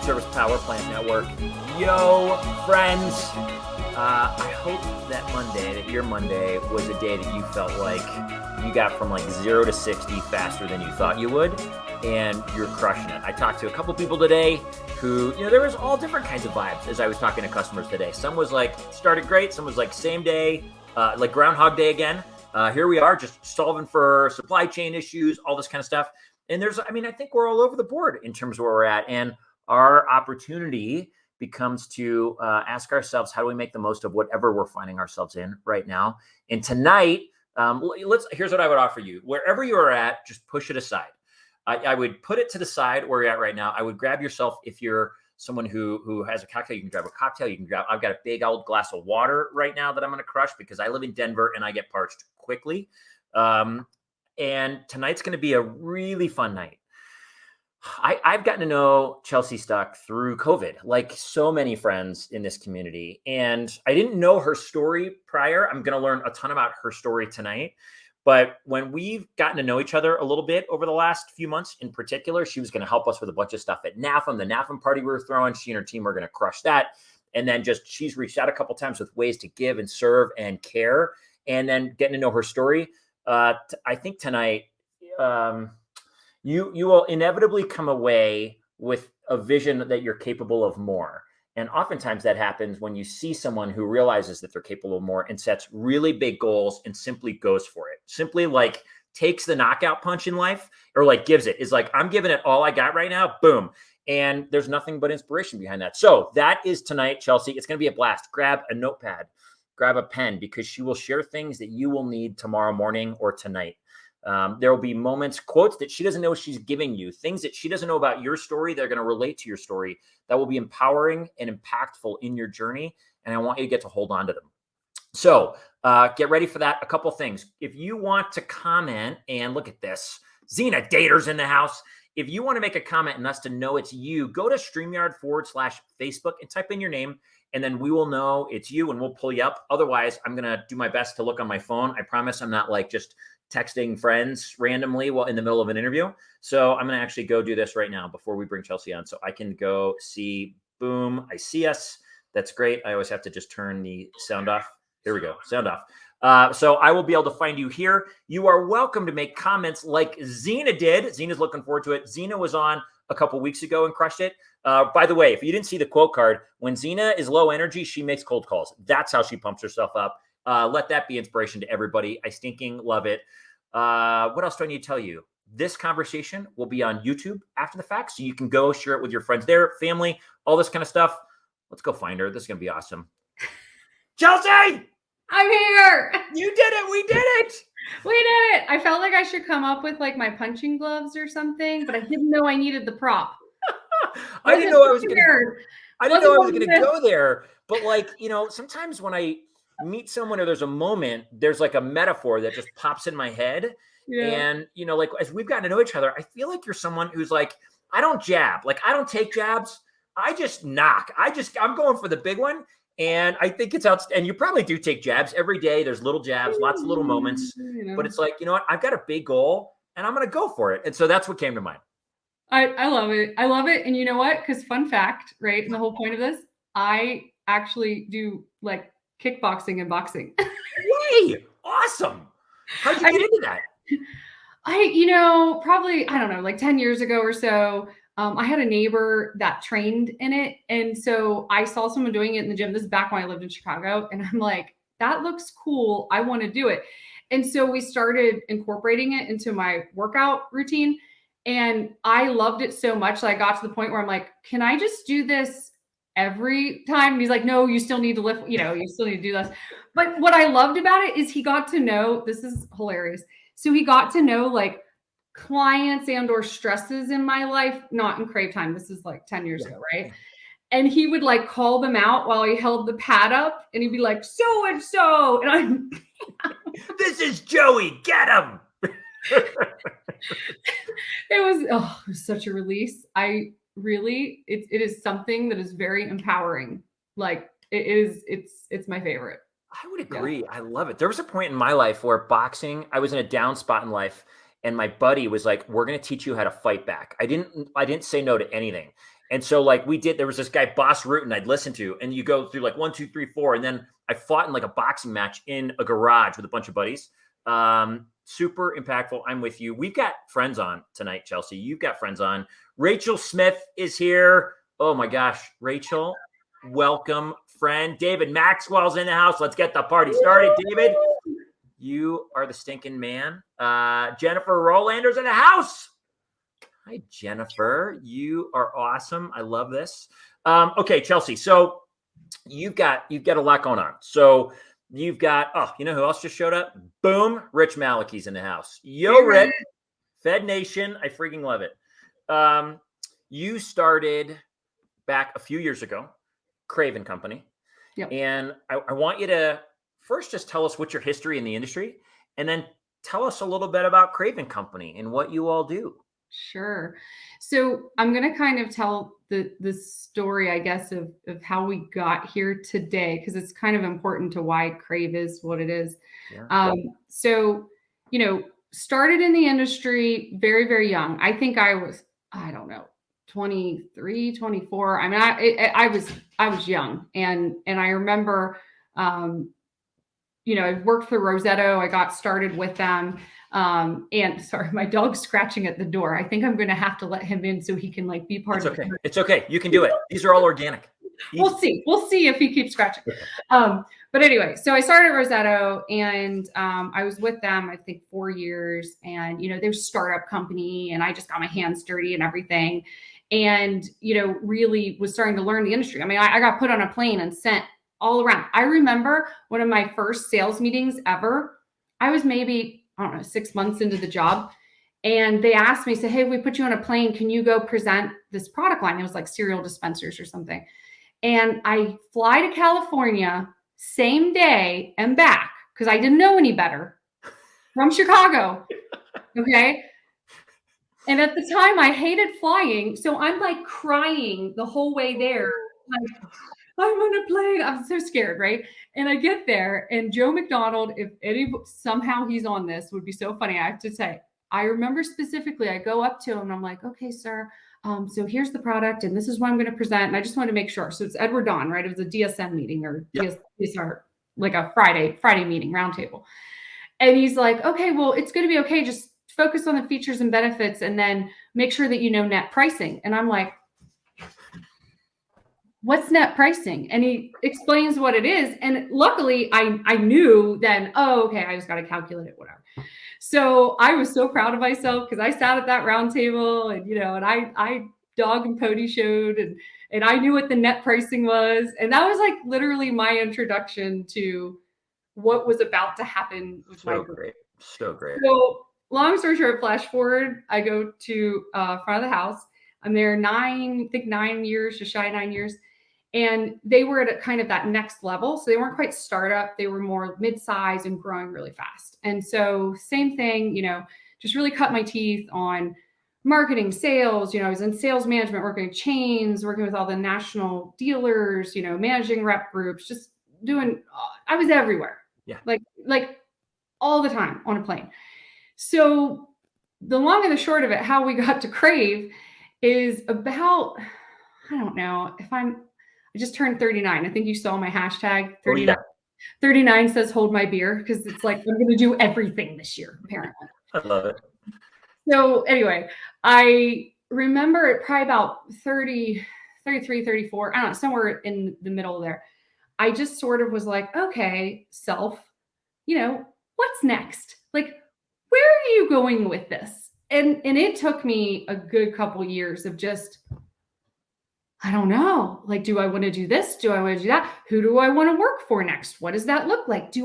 Foodservice Power Plant Network. Yo, friends. I hope that your Monday was a day that you felt like you got from like 0 to 60 faster than you thought you would, and you're crushing it. I talked to a couple people today who, there was all different kinds of vibes as I was talking to customers today. Some was like, started great. Some was like same day, like Groundhog Day again. Here we are just solving for supply chain issues, all this kind of stuff. And I think we're all over the board in terms of where we're at. And our opportunity becomes to ask ourselves, how do we make the most of whatever we're finding ourselves in right now? And tonight, here's what I would offer you. Wherever you are at, just push it aside. I would put it to the side where you're at right now. I would grab yourself, if you're someone who has a cocktail, you can grab a cocktail. I've got a big old glass of water right now that I'm going to crush because I live in Denver and I get parched quickly. And tonight's going to be a really fun night. I've gotten to know Chelsea Stuck through COVID, like so many friends in this community. And I didn't know her story prior. I'm going to learn a ton about her story tonight. But when we've gotten to know each other a little bit over the last few months in particular, she was going to help us with a bunch of stuff at NAFM, the NAFM party we were throwing. She and her team were going to crush that. And then she's reached out a couple times with ways to give and serve and care. And then getting to know her story. I think tonight, you will inevitably come away with a vision that you're capable of more. And oftentimes that happens when you see someone who realizes that they're capable of more and sets really big goals and simply goes for it. Simply like takes the knockout punch in life, or like gives it. Is like, I'm giving it all I got right now. Boom. And there's nothing but inspiration behind that. So that is tonight, Chelsea. It's going to be a blast. Grab a notepad, grab a pen, because she will share things that you will need tomorrow morning or tonight. There will be moments, quotes that she doesn't know she's giving you, things that she doesn't know about your story. They're going to relate to your story that will be empowering and impactful in your journey. And I want you to get to hold on to them. So get ready for that. A couple things. If you want to comment, and look at this, Xena Daters in the house. If you want to make a comment and us to know it's you, go to StreamYard/Facebook and type in your name, and then we will know it's you and we'll pull you up. Otherwise, I'm going to do my best to look on my phone. I promise I'm not like just texting friends randomly while in the middle of an interview. So I'm going to actually go do this right now before we bring Chelsea on. So I can go see, boom, I see us. That's great. I always have to just turn the sound off. Here we go. Sound off. So I will be able to find you here. You are welcome to make comments like Xena did. Xena's looking forward to it. Xena was on a couple weeks ago and crushed it. By the way, if you didn't see the quote card, when Xena is low energy, she makes cold calls. That's how she pumps herself up. Let that be inspiration to everybody. I stinking love it. What else do I need to tell you? This conversation will be on YouTube after the fact, so you can go share it with your friends there, family, all this kind of stuff. Let's go find her. This is going to be awesome. Chelsea! I'm here. You did it. We did it. We did it. I felt like I should come up with like my punching gloves or something, but I didn't know I needed the prop. I didn't know I was going to go there. But like, sometimes when I meet someone or there's a moment, there's like a metaphor that just pops in my head. Yeah. And, like as we've gotten to know each other, I feel like you're someone who's like, I don't jab. Like I don't take jabs. I just knock. I'm going for the big one. And I think it's outstanding. And you probably do take jabs every day. There's little jabs, lots of little moments, but it's like, you know what? I've got a big goal and I'm going to go for it. And so that's what came to mind. I love it. I love it. And you know what? Because fun fact, right? And the whole point of this, I actually do like kickboxing and boxing. Yay! Awesome. How'd you get into that? Probably, I don't know, like 10 years ago or so, I had a neighbor that trained in it. And so I saw someone doing it in the gym. This is back when I lived in Chicago. And I'm like, that looks cool. I want to do it. And so we started incorporating it into my workout routine. And I loved it so much that I got to the point where I'm like, can I just do this every time? And he's like, no, you still need to lift, you still need to do this. But what I loved about it is he got to know, this is hilarious. So he got to know like clients and or stresses in my life, not in Craeve time. This is like 10 years ago, right? And he would like call them out while he held the pad up and he'd be like, so and so. And I'm this is Joey, get him. It was such a release. It is something that is very empowering. Like it's my favorite. I would agree. Yeah. I love it. There was a point in my life where boxing, I was in a down spot in life and my buddy was like, we're going to teach you how to fight back. I didn't say no to anything. And so like there was this guy, Boss Rutan, I'd listen to, and you go through like 1, 2, 3, 4. And then I fought in like a boxing match in a garage with a bunch of buddies. Super impactful. I'm with you. We've got friends on tonight, Chelsea. You've got friends on. Rachel Smith is here. Oh my gosh, Rachel, welcome, friend. David Maxwell's in the house. Let's get the party started. David, you are the stinking man. Jennifer Rolander's in the house. Hi, Jennifer. You are awesome. I love this. Okay, Chelsea. So you've got a lot going on. So you've got, you know who else just showed up? Boom, Rich Malachi's in the house. Yo, Rich, Fed Nation. I freaking love it. You started back a few years ago, Craeve Company. Yep. And I want you to first just tell us what's your history in the industry, and then tell us a little bit about Craeve Company and what you all do. Sure. So I'm going to kind of tell the story, I guess, of how we got here today, because it's kind of important to why Craeve is what it is. Yeah. So, started in the industry very, very young. I think I was, I don't know, 23, 24. I mean, I was young, and I remember, I worked for Rosetto. I got started with them. And sorry, my dog's scratching at the door. I think I'm going to have to let him in so he can like be part of it. It's okay. You can do it. These are all organic. We'll see if he keeps scratching. But anyway, so I started at Rosetto, and I was with them, I think 4 years, and, they're a startup company, and I just got my hands dirty and everything. And, really was starting to learn the industry. I mean, I got put on a plane and sent all around. I remember one of my first sales meetings ever. I was maybe, I don't know, 6 months into the job. And they asked me, said, hey, we put you on a plane. Can you go present this product line? It was like cereal dispensers or something. And I fly to California same day and back because I didn't know any better from Chicago. Okay. And at the time I hated flying. So I'm like crying the whole way there. Like, I'm on a plane. I'm so scared, right? And I get there, and Joe McDonald, if somehow he's on this, would be so funny. I have to say, I remember specifically, I go up to him and I'm like, okay, sir. So here's the product, and this is what I'm going to present. And I just want to make sure. So it's Edward Don, right? It was a DSM meeting or DSR, like a Friday meeting, roundtable. And he's like, okay, well, it's going to be okay. Just focus on the features and benefits, and then make sure that you know net pricing. And I'm like, what's net pricing? And he explains what it is. And luckily I knew then, okay, I just got to calculate it, whatever. So I was so proud of myself because I sat at that round table, and, and I dog and pony showed, and I knew what the net pricing was. And that was like literally my introduction to what was about to happen with my group. So great. So long story short, flash forward, I go to front of the house. I'm there 9 years, just shy of 9 years. And they were at a kind of that next level. So they weren't quite startup. They were more mid-size and growing really fast. And so same thing, just really cut my teeth on marketing, sales. I was in sales management, working with chains, working with all the national dealers, managing rep groups, just doing, I was everywhere. Yeah. Like all the time on a plane. So the long and the short of it, how we got to Craeve is about, I don't know if I just turned 39. I think you saw my hashtag 39. Oh, yeah. 39 says hold my beer, because it's like I'm going to do everything this year, apparently. I love it. So anyway, I remember it probably about 30, 33, 34. I don't know, somewhere in the middle there. I just sort of was like, okay, self, what's next? Like, where are you going with this? And it took me a good couple years of just, I don't know. Like, do I want to do this? Do I want to do that? Who do I want to work for next? What does that look like?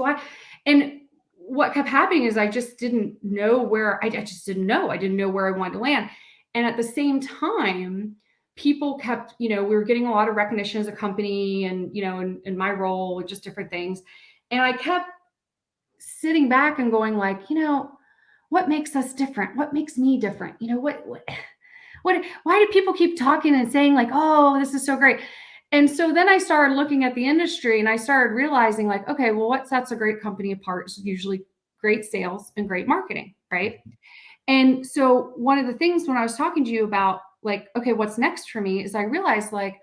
And what kept happening is I just didn't know where, I just didn't know. I didn't know where I wanted to land. And at the same time, people kept, we were getting a lot of recognition as a company, and, in my role with just different things. And I kept sitting back and going like, what makes us different? What makes me different? Why do people keep talking and saying like, oh, this is so great? And so then I started looking at the industry, and I started realizing like, okay, well, what sets a great company apart is usually great sales and great marketing, right? And so one of the things when I was talking to you about like, okay, what's next for me is I realized like,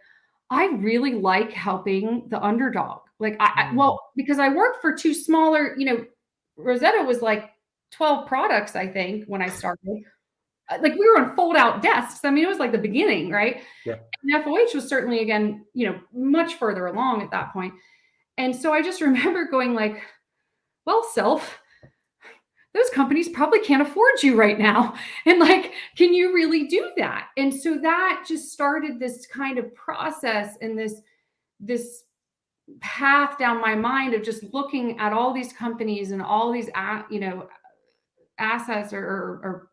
I really like helping the underdog. Like Mm. well, because I worked for two smaller, Rosetta was like 12 products, I think, when I started. Like we were on fold out desks. I mean, it was like the beginning, right? Yeah. And FOH was certainly again, much further along at that point. And so I just remember going like, well, self, those companies probably can't afford you right now. And like, can you really do that? And so that just started this kind of process and this path down my mind of just looking at all these companies and all these assets or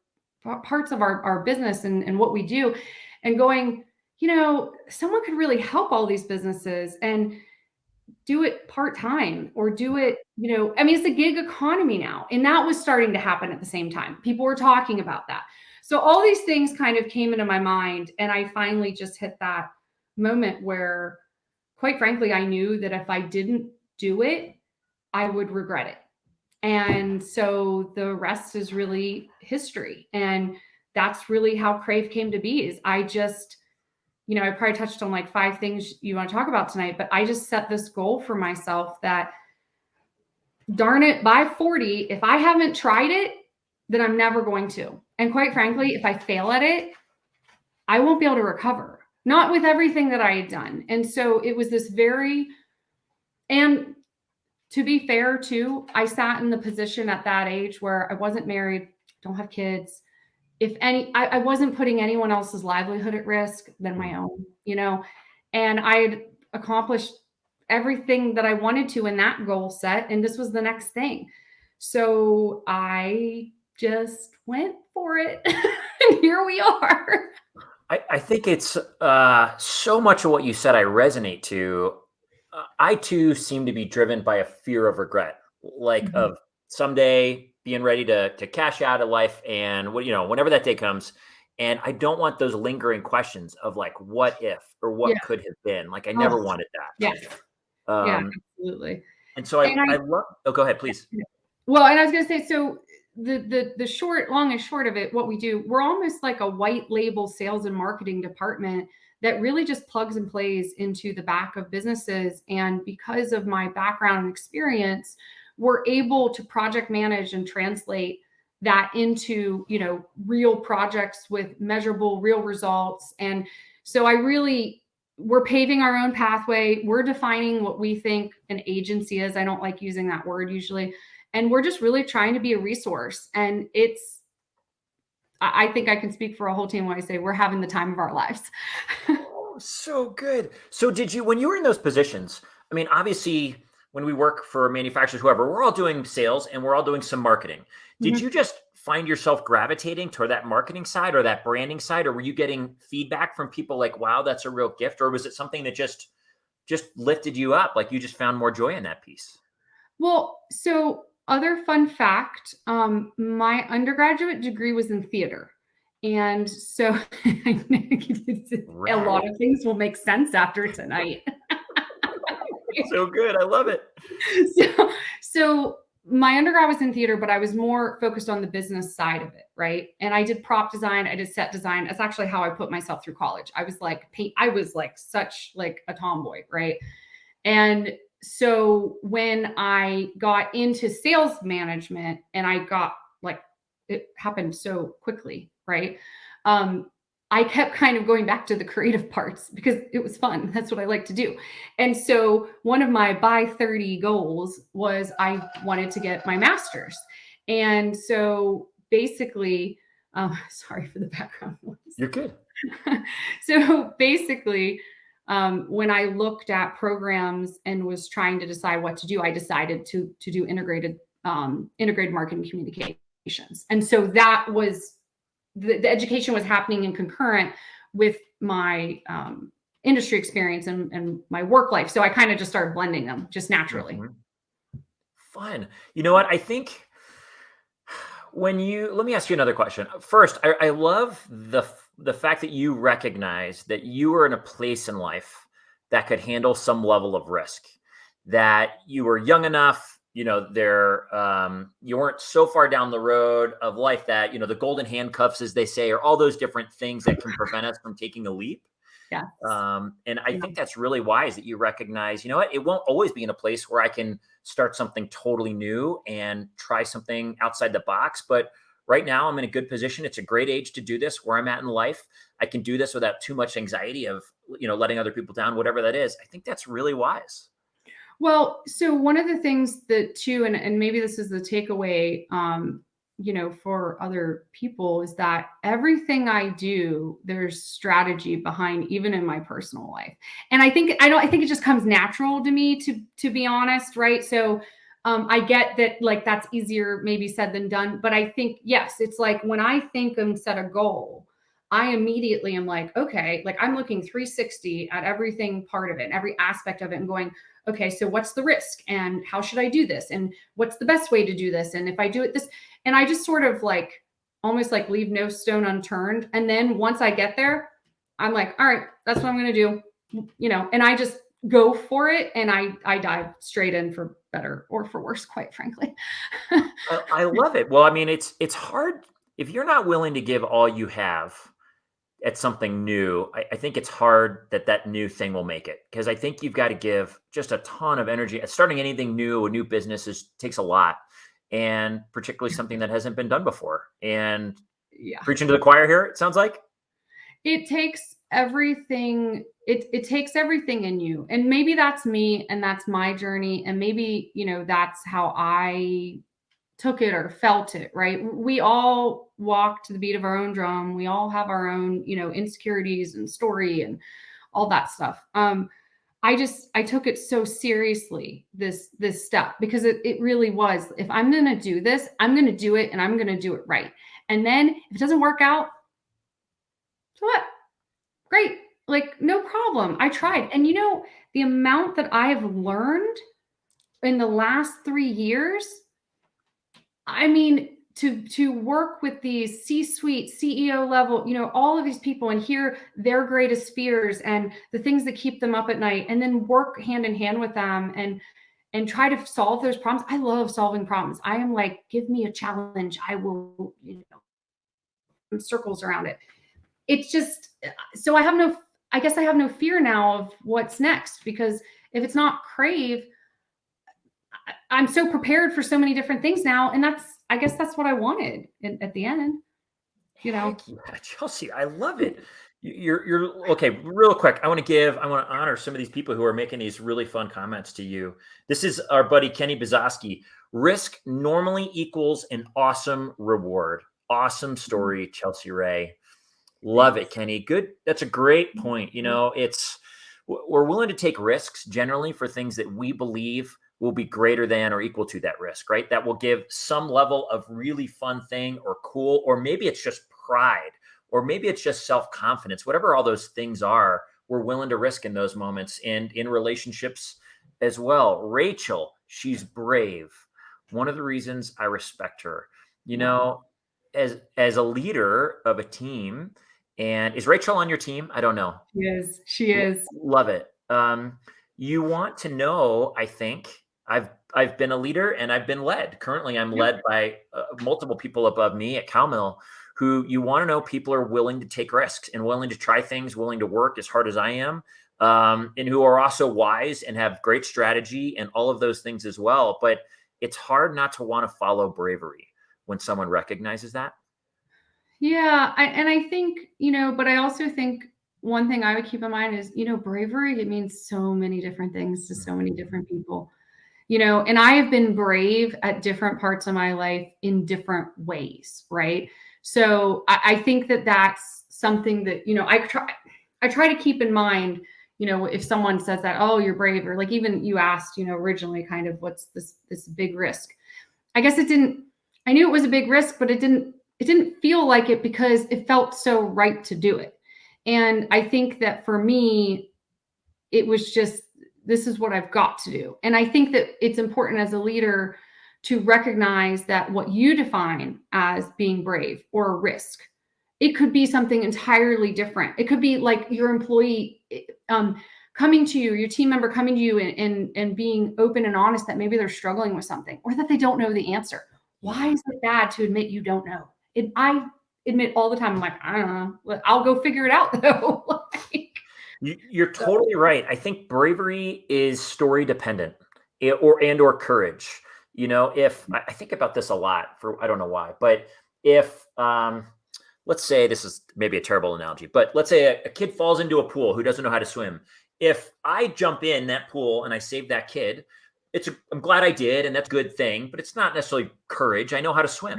parts of our business and what we do, and going, someone could really help all these businesses and do it part-time or do it, I mean, it's a gig economy now. And that was starting to happen at the same time. People were talking about that. So all these things kind of came into my mind. And I finally just hit that moment where, quite frankly, I knew that if I didn't do it, I would regret it. And so the rest is really history. And that's really how Craeve came to be. Is I just, I probably touched on like 5 things you want to talk about tonight, but I just set this goal for myself that, darn it, by 40, if I haven't tried it, then I'm never going to. And quite frankly, if I fail at it, I won't be able to recover, not with everything that I had done. And so it was this and to be fair too, I sat in the position at that age where I wasn't married, don't have kids. If any, I wasn't putting anyone else's livelihood at risk than my own, and I had accomplished everything that I wanted to in that goal set. And this was the next thing. So I just went for it. And here we are. I think it's so much of what you said I resonate to. I too seem to be driven by a fear of regret, like Mhm. of someday being ready to cash out of life, and whenever that day comes, and I don't want those lingering questions of like what if or Yeah. what could have been. Like I never Oh, wanted yes. that. Yeah, absolutely. And so And I love. Oh, go ahead, please. well, and I was going to say, so the short, long and short of it, what we do, we're almost like a white label sales and marketing department that really just plugs and plays into the back of businesses. And because of my background and experience, we're able to project manage and translate that into, real projects with measurable real results. And so we're paving our own pathway. We're defining what we think an agency is. I don't like using that word usually, and we're just really trying to be a resource. And I think I can speak for a whole team when I say we're having the time of our lives. Oh, so good. So when you were in those positions, I mean, obviously when we work for manufacturers, whoever, we're all doing sales and we're all doing some marketing. Did Mhm. you just find yourself gravitating toward that marketing side or that branding side? Or were you getting feedback from people like, wow, that's a real gift? Or was it something that just lifted you up? Like you just found more joy in that piece? Well, so other fun fact, my undergraduate degree was in theater. And so a Rad. lot of things will make sense after tonight. So good. I love it. so my undergrad was in theater, but I was more focused on the business side of it, right? And I did prop design, I did set design. That's actually how I put myself through college. I was like such like a tomboy, right? And so when I got into sales management and I got like, it happened so quickly, right? Um, I kept kind of going back to the creative parts because it was fun. That's what I like to do. And so one of my by 30 goals was I wanted to get my master's. And so basically, sorry for the background noise. You're good. So basically, when I looked at programs and was trying to decide what to do, I decided to do integrated marketing communications. And so that was the education was happening in concurrent with my industry experience and my work life. So I kind of just started blending them just naturally. Mhm. Fun. You know what? I think let me ask you another question. First, I love the fact that you recognize that you were in a place in life that could handle some level of risk, that you were young enough, you weren't so far down the road of life that, the golden handcuffs, as they say, or all those different things that can prevent us from taking a leap. Yes. And I Yeah. think that's really wise that you recognize, what, it won't always be in a place where I can start something totally new and try something outside the box. But right now I'm in a good position. It's a great age to do this where I'm at in life. I can do this without too much anxiety of, letting other people down, whatever that is. I think that's really wise. Well, so one of the things that too, and maybe this is the takeaway, for other people, is that everything I do, there's strategy behind, even in my personal life. And I think it just comes natural to me, to be honest, right? So I get that, like, that's easier maybe said than done, but I think, yes, it's like when I think and set a goal, I immediately am like, okay, like I'm looking 360 at everything part of it, every aspect of it, and going, okay, so what's the risk and how should I do this? And what's the best way to do this? And if I do it this, and I just sort of like almost like leave no stone unturned. And then once I get there, I'm like, all right, that's what I'm going to do, and I just go for it. And I dive straight in, for better or for worse, quite frankly. I love it. Well, I mean, it's hard if you're not willing to give all you have at something new. I think it's hard that new thing will make it, because I think you've got to give just a ton of energy. Starting anything new, a new business takes a lot, and particularly something that hasn't been done before. And Yeah. preaching to the choir here, it sounds like. It takes everything. It takes everything in you. And maybe that's me and that's my journey. And maybe, that's how I took it or felt it, right? We all walk to the beat of our own drum. We all have our own, insecurities and story and all that stuff. I took it so seriously, this step, because it really was, if I'm going to do this, I'm going to do it, and I'm going to do it right. And then if it doesn't work out, so what? Great. Like, no problem. I tried. And the amount that I've learned in the last 3 years, I mean, to work with these C-suite, CEO level, all of these people, and hear their greatest fears and the things that keep them up at night, and then work hand in hand with them and try to solve those problems. I love solving problems. I am like, give me a challenge, I will, circles around it. It's just, so I guess I have no fear now of what's next, because if it's not Craeve, I'm so prepared for so many different things now. And I guess that's what I wanted at the end, Heck yeah, Chelsea, I love it. You're okay. Real quick, I want to honor some of these people who are making these really fun comments to you. This is our buddy Kenny Bizoski. Risk normally equals an awesome reward. Awesome story, Chelsea Rae. Love it, Kenny. Good. That's a great point. We're willing to take risks generally for things that we believe will be greater than or equal to that risk, right? That will give some level of really fun thing or cool, or maybe it's just pride, or maybe it's just self-confidence, whatever all those things are, we're willing to risk in those moments, and in relationships as well. Rachel, she's brave. One of the reasons I respect her, as a leader of a team. And is Rachel on your team? I don't know. She is. Love it. You want to know, I think I've been a leader and I've been led. Currently, I'm led by multiple people above me at Cowmill, who you want to know people are willing to take risks and willing to try things, willing to work as hard as I am, and who are also wise and have great strategy and all of those things as well. But it's hard not to want to follow bravery when someone recognizes that. Yeah. I think, but I also think one thing I would keep in mind is, bravery, it means so many different things to so many different people, and I have been brave at different parts of my life in different ways. Right. So I think that that's something that, I try to keep in mind, if someone says that, oh, you're brave, or like, even you asked, originally kind of what's this big risk. I guess I knew it was a big risk, but it didn't feel like it, because it felt so right to do it. And I think that for me, it was just, this is what I've got to do. And I think that it's important as a leader to recognize that what you define as being brave or a risk, it could be something entirely different. It could be like your employee coming to you, your team member coming to you and being open and honest that maybe they're struggling with something or that they don't know the answer. Why is it bad to admit you don't know? I admit all the time, I'm like, I don't know. I'll go figure it out though. Like, You're totally right. I think bravery is story dependent, or courage. If I think about this a lot, for I don't know why, but if let's say, this is maybe a terrible analogy, but let's say a kid falls into a pool who doesn't know how to swim. If I jump in that pool and I save that kid, I'm glad I did, and that's a good thing, but it's not necessarily courage. I know how to swim.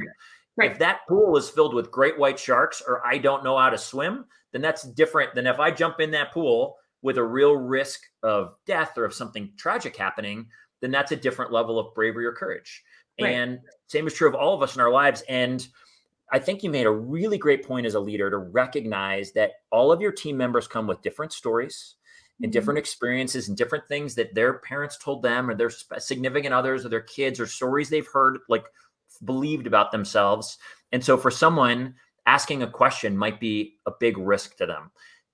right, If that pool is filled with great white sharks, or I don't know how to swim, then that's different than if I jump in that pool with a real risk of death or of something tragic happening. Then that's a different level of bravery or courage. right. And same is true of all of us in our lives. And I think you made a really great point as a leader to recognize that all of your team members come with different stories and different experiences and different things that their parents told them, or their significant others, or their kids, or stories they've heard, like believed about themselves. And so for someone, asking a question might be a big risk to them,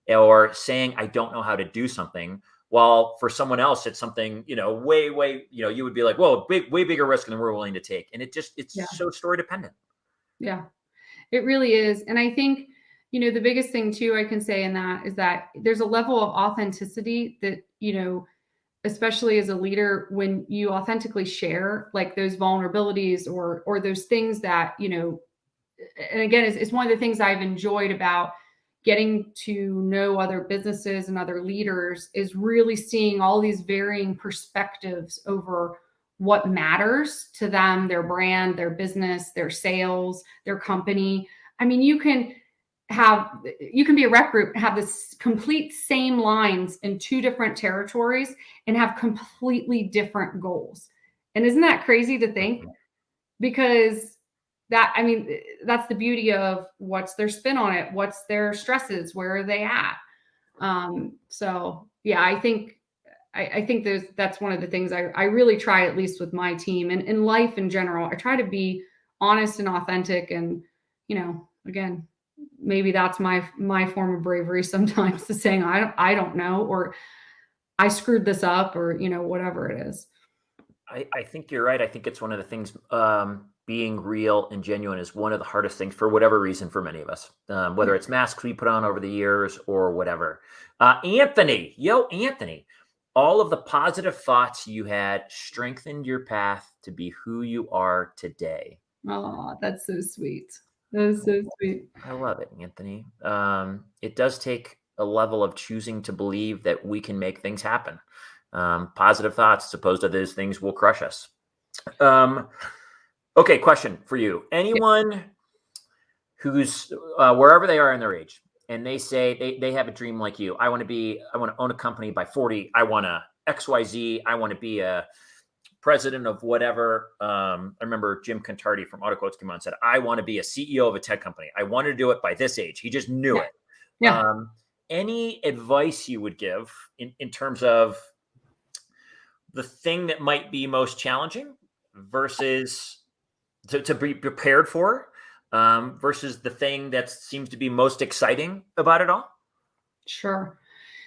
or saying, I don't know how to do something. While for someone else, it's something, way, you would be like, whoa, way bigger risk than we're willing to take. And it's Yeah. so story dependent. Yeah, it really is. And I think, the biggest thing too, I can say in that is that there's a level of authenticity that, especially as a leader, when you authentically share like those vulnerabilities or those things that, and again, it's one of the things I've enjoyed about getting to know other businesses and other leaders is really seeing all these varying perspectives over what matters to them, their brand, their business, their sales, their company. I mean, you can be a rep group, have this complete same lines in two different territories and have completely different goals. And isn't that crazy to think? Because that's the beauty of what's their spin on it, what's their stresses, where are they at. So yeah, I think that's one of the things I really try, at least with my team and in life in general. I try to be honest and authentic, and again, maybe that's my form of bravery sometimes, to saying I don't know, or I screwed this up, or whatever it is. I think you're right. I think it's one of the things, being real and genuine is one of the hardest things for whatever reason for many of us, whether it's masks we put on over the years or whatever. Anthony, all of the positive thoughts you had strengthened your path to be who you are today. Oh, that's so sweet. That is so sweet. I love it, Anthony. It does take a level of choosing to believe that we can make things happen. Positive thoughts, as opposed to those things will crush us. Okay, question for you. Anyone who's wherever they are in their age, and they say they have a dream like you. I want to own a company by 40. I want to XYZ. I want to be a president of whatever. I remember Jim Contardi from Auto Quotes came on and said, I want to be a CEO of a tech company. I want to do it by this age. He just knew it. Yeah. Any advice you would give in terms of the thing that might be most challenging versus to be prepared for, versus the thing that seems to be most exciting about it all? Sure.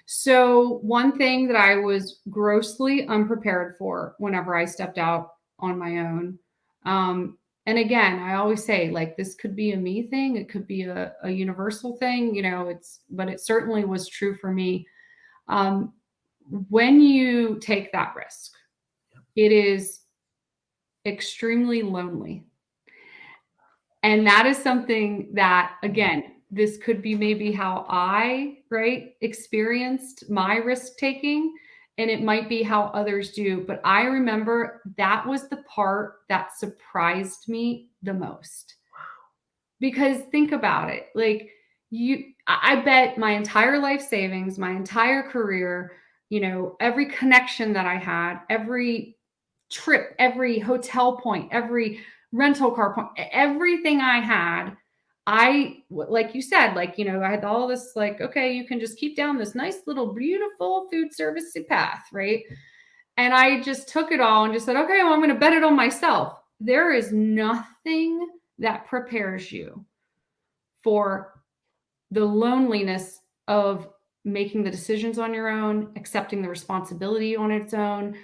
So one thing that I was grossly unprepared for whenever I stepped out on my own. And again, I always say, like, this could be a me thing. It could be a universal thing, but it certainly was true for me. When you take that risk, it is extremely lonely. And that is something that, again, this could be maybe how I, experienced my risk taking, and it might be how others do. But I remember that was the part that surprised me the most. Because think about it, like I bet my entire life savings, my entire career, every connection that I had, every trip, every hotel point, every rental car point, everything I had, like you said, I had all this, like, okay, you can just keep down this nice little beautiful food service path, right? And I just took it all and just said, okay, well, I'm going to bet it on myself. There is nothing that prepares you for the loneliness of making the decisions on your own, accepting the responsibility on its own,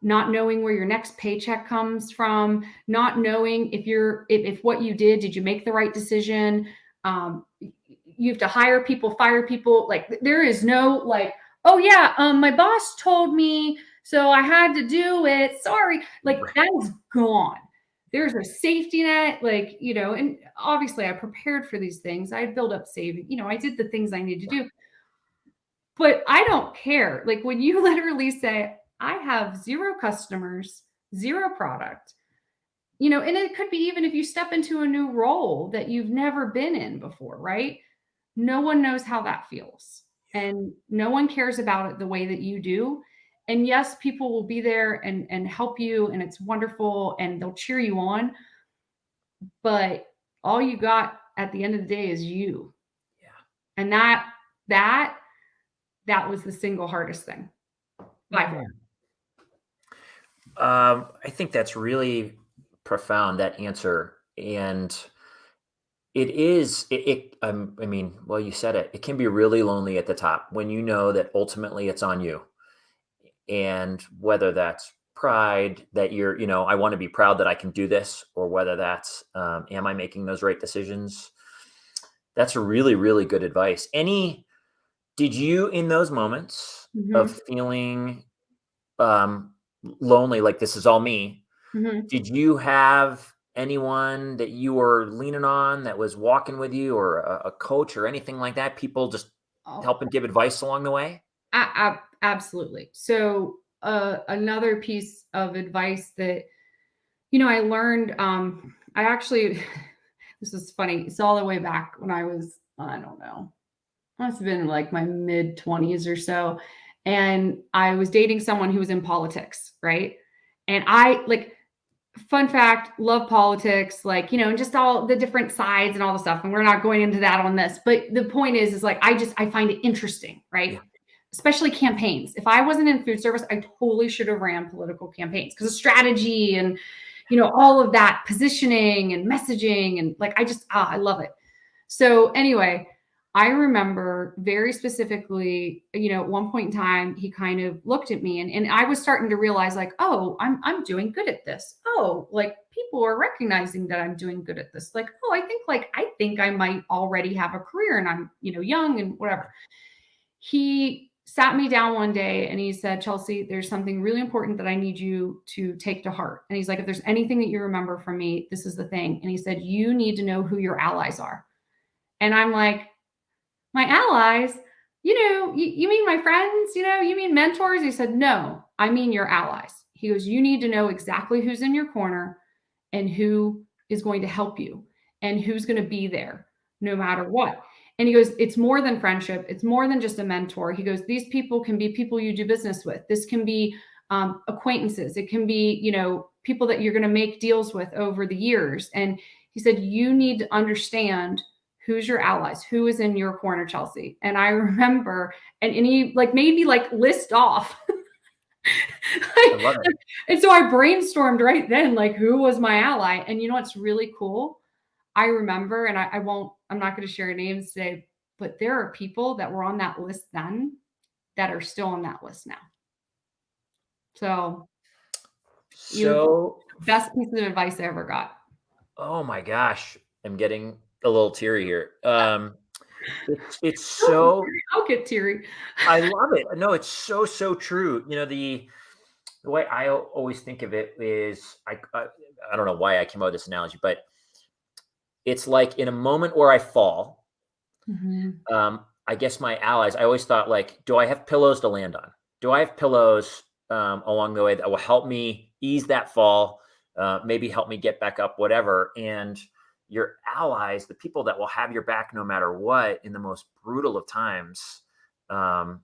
not knowing where your next paycheck comes from, not knowing if what you did you make the right decision. You have to hire people, fire people. Like there is no like, oh yeah, my boss told me, so I had to do it. Sorry. Like that is gone. There's a safety net, like, and obviously I prepared for these things. I built up saving, I did the things I need to do. But I don't care. Like when you literally say, I have 0 customers, 0 product, and it could be even if you step into a new role that you've never been in before, right? No one knows how that feels. And no one cares about it the way that you do. And yes, people will be there and help you, and it's wonderful, and they'll cheer you on. But all you got at the end of the day is you. Yeah. And that was the single hardest thing by far. I think that's really profound, that answer. And it is, I mean, well, you said it, it can be really lonely at the top when you know that ultimately it's on you. And whether that's pride that I want to be proud that I can do this, or whether that's, am I making those right decisions? That's really, really good advice. Did you, in those moments of feeling lonely, like this is all me, did you have anyone that you were leaning on that was walking with you, or a coach or anything like that? People just help and give advice along the way? Absolutely. So another piece of advice that, I learned, I actually, this is funny. It's all the way back when I was, I don't know, must have been like my mid 20s or so. And I was dating someone who was in politics, right? And I like, fun fact, love politics, like, and just all the different sides and all the stuff. And we're not going into that on this, but the point is like, I find it interesting, right? Yeah. Especially campaigns. If I wasn't in food service, I totally should have ran political campaigns because of strategy and, all of that positioning and messaging. And like, I love it. So anyway, I remember very specifically, at one point in time, he kind of looked at me and I was starting to realize like, oh, I'm doing good at this. Oh, like people are recognizing that I'm doing good at this. Like, oh, I think I might already have a career and I'm, young and whatever. He sat me down one day and he said, Chelsea, there's something really important that I need you to take to heart. And he's like, if there's anything that you remember from me, this is the thing. And he said, you need to know who your allies are. And I'm like, my allies, you mean my friends, you mean mentors? He said, no, I mean your allies. He goes, you need to know exactly who's in your corner and who is going to help you and who's going to be there no matter what. And he goes, it's more than friendship. It's more than just a mentor. He goes, these people can be people you do business with. This can be acquaintances. It can be, people that you're going to make deals with over the years. And he said, you need to understand who's your allies, who is in your corner, Chelsea. And I remember, and he like made me like list off. I love it. And so I brainstormed right then, like who was my ally. And what's really cool? I remember, and I'm not going to share names today, but there are people that were on that list then that are still on that list now. So best piece of advice I ever got. Oh my gosh. I'm getting a little teary here. It's so, I'll get teary. I love it. No, it's so true. The way I always think of it is, I don't know why I came up with this analogy, but it's like in a moment where I fall, I guess my allies, I always thought like, do I have pillows to land on? Do I have pillows along the way that will help me ease that fall, maybe help me get back up, whatever. And your allies, the people that will have your back no matter what in the most brutal of times. I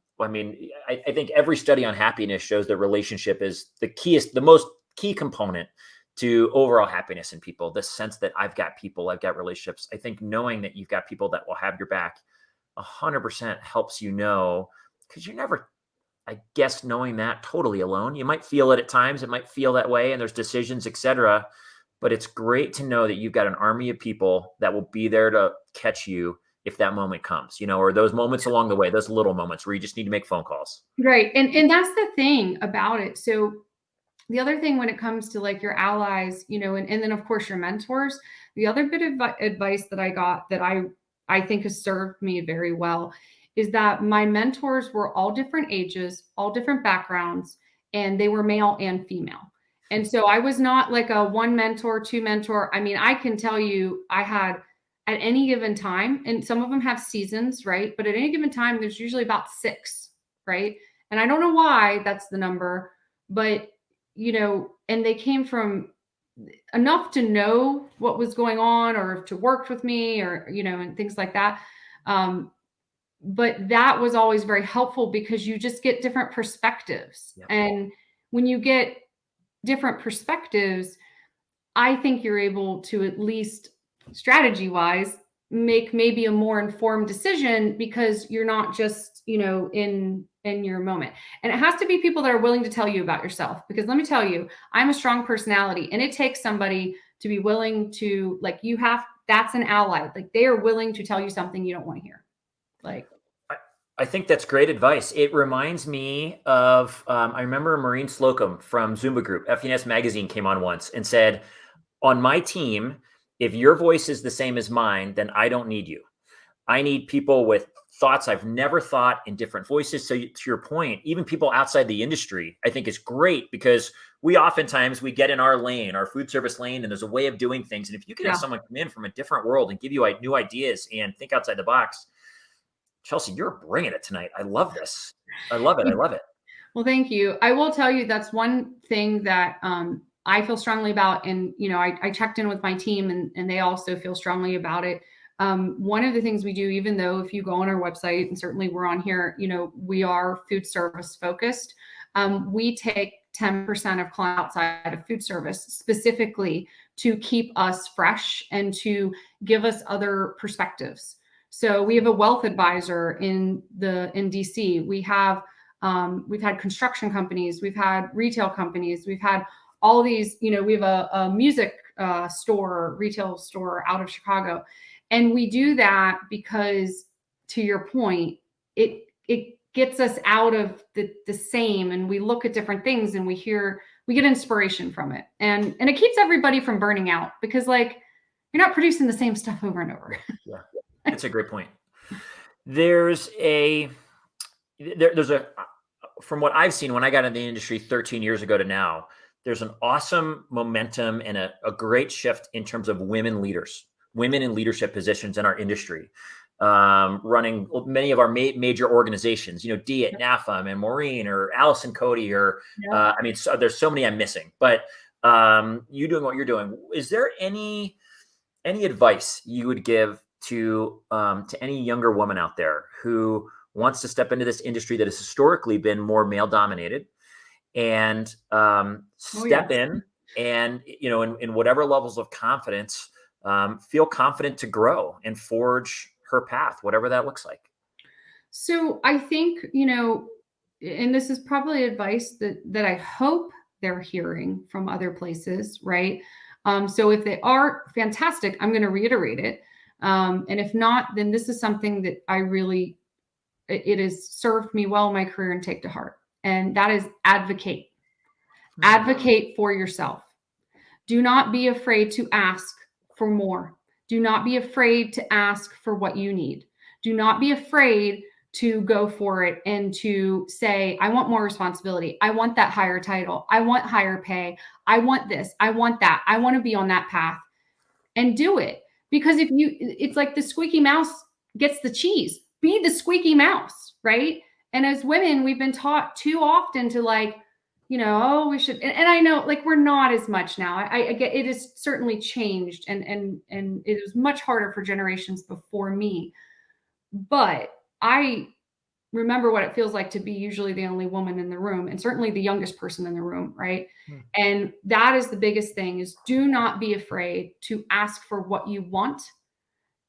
think every study on happiness shows that relationship is the most key component to overall happiness in people. This sense that I've got people, I've got relationships. I think knowing that you've got people that will have your back 100% helps because you're never, I guess, knowing that totally alone. You might feel it at times. It might feel that way and there's decisions, etc. But it's great to know that you've got an army of people that will be there to catch you if that moment comes, or those moments along the way, those little moments where you just need to make phone calls. Right. And that's the thing about it. So the other thing when it comes to like your allies, and then of course your mentors, the other bit of advice that I got that I think has served me very well is that my mentors were all different ages, all different backgrounds, and they were male and female. And so I was not like a one mentor, two mentor. I mean, I can tell you I had at any given time, and some of them have seasons, right? But at any given time, there's usually about 6, right? And I don't know why that's the number, but and they came from enough to know what was going on or to work with me or, and things like that. But that was always very helpful because you just get different perspectives. Yeah. And when you get different perspectives, I think you're able to, at least strategy wise, make maybe a more informed decision because you're not just, in your moment. And it has to be people that are willing to tell you about yourself, because let me tell you, I'm a strong personality and it takes somebody to be willing to, like, that's an ally. Like, they are willing to tell you something you don't want to hear. Like, I think that's great advice. It reminds me of, I remember Maureen Slocum from Zumba Group, FNS Magazine, came on once and said, on my team, if your voice is the same as mine, then I don't need you. I need people with thoughts I've never thought in different voices. So to your point, even people outside the industry, I think is great because we oftentimes get in our lane, our food service lane, and there's a way of doing things. And if you can have someone come in from a different world and give you new ideas and think outside the box, Chelsea, you're bringing it tonight. I love this. I love it. I love it. Well, thank you. I will tell you that's one thing that I feel strongly about. And, I checked in with my team and they also feel strongly about it. One of the things we do, even though if you go on our website, and certainly we're on here, we are food service focused. We take 10% of clients outside of food service specifically to keep us fresh and to give us other perspectives. So we have a wealth advisor in DC. We've had construction companies, we've had retail companies, we've had all these, we have a music retail store out of Chicago. And we do that because, to your point, it gets us out of the same, and we look at different things and we get inspiration from it. And it keeps everybody from burning out because, like, you're not producing the same stuff over and over. Yeah. That's a great point. There's from what I've seen when I got in the industry 13 years ago to now, there's an awesome momentum and a great shift in terms of women in leadership positions in our industry, running many of our major organizations, Dia, NAFM, and Maureen, or Allison Cody, or there's so many I'm missing, but you doing what you're doing. Is there any advice you would give to any younger woman out there who wants to step into this industry that has historically been more male dominated and step in and, in whatever levels of confidence, feel confident to grow and forge her path, whatever that looks like? So I think, and this is probably advice that I hope they're hearing from other places, right? So if they are, fantastic, I'm going to reiterate it. And if not, then this is something that it has served me well in my career and take to heart. And that is advocate. Mm-hmm. Advocate for yourself. Do not be afraid to ask for more. Do not be afraid to ask for what you need. Do not be afraid to go for it and to say, I want more responsibility. I want that higher title. I want higher pay. I want this. I want that. I want to be on that path, and do it. Because it's like the squeaky mouse gets the cheese. Be the squeaky mouse, right? And as women, we've been taught too often to, like, we should, and I know, like, we're not as much now. I get it has certainly changed, and it was much harder for generations before me. But I remember what it feels like to be usually the only woman in the room, and certainly the youngest person in the room, right? And that is the biggest thing, is do not be afraid to ask for what you want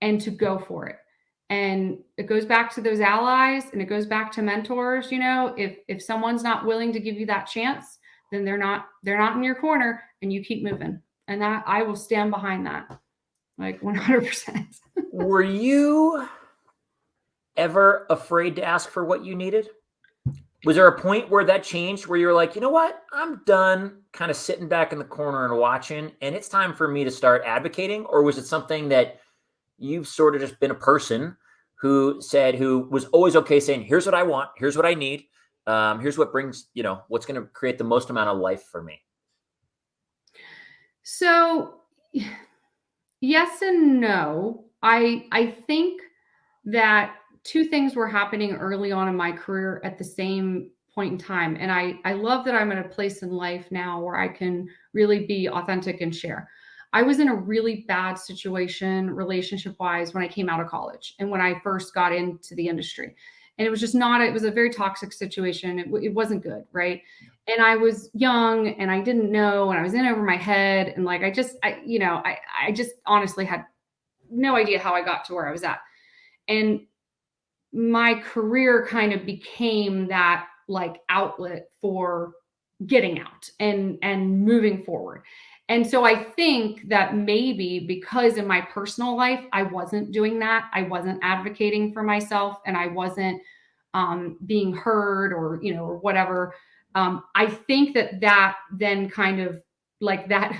and to go for it. And it goes back to those allies, and it goes back to mentors. If someone's not willing to give you that chance, then they're not in your corner, and you keep moving. And that I will stand behind that, like 100%. Were you ever afraid to ask for what you needed? Was there a point where that changed, where you're like, you know what, I'm done kind of sitting back in the corner and watching, and it's time for me to start advocating? Or was it something that you've sort of just been a person who was always okay saying, here's what I want, here's what I need, here's what brings, what's going to create the most amount of life for me? So yes and no. I think that two things were happening early on in my career at the same point in time. And I love that I'm at a place in life now where I can really be authentic and share. I was in a really bad situation relationship wise when I came out of college and when I first got into the industry. And it was just not, it was a very toxic situation. It wasn't good. Right. And I was young and I didn't know, and I was in over my head. And like, I just honestly had no idea how I got to where I was at. And my career kind of became that like outlet for getting out and moving forward. And so I think that maybe because in my personal life I wasn't doing that, I wasn't advocating for myself, and I wasn't being heard, or whatever. I think that then kind of like that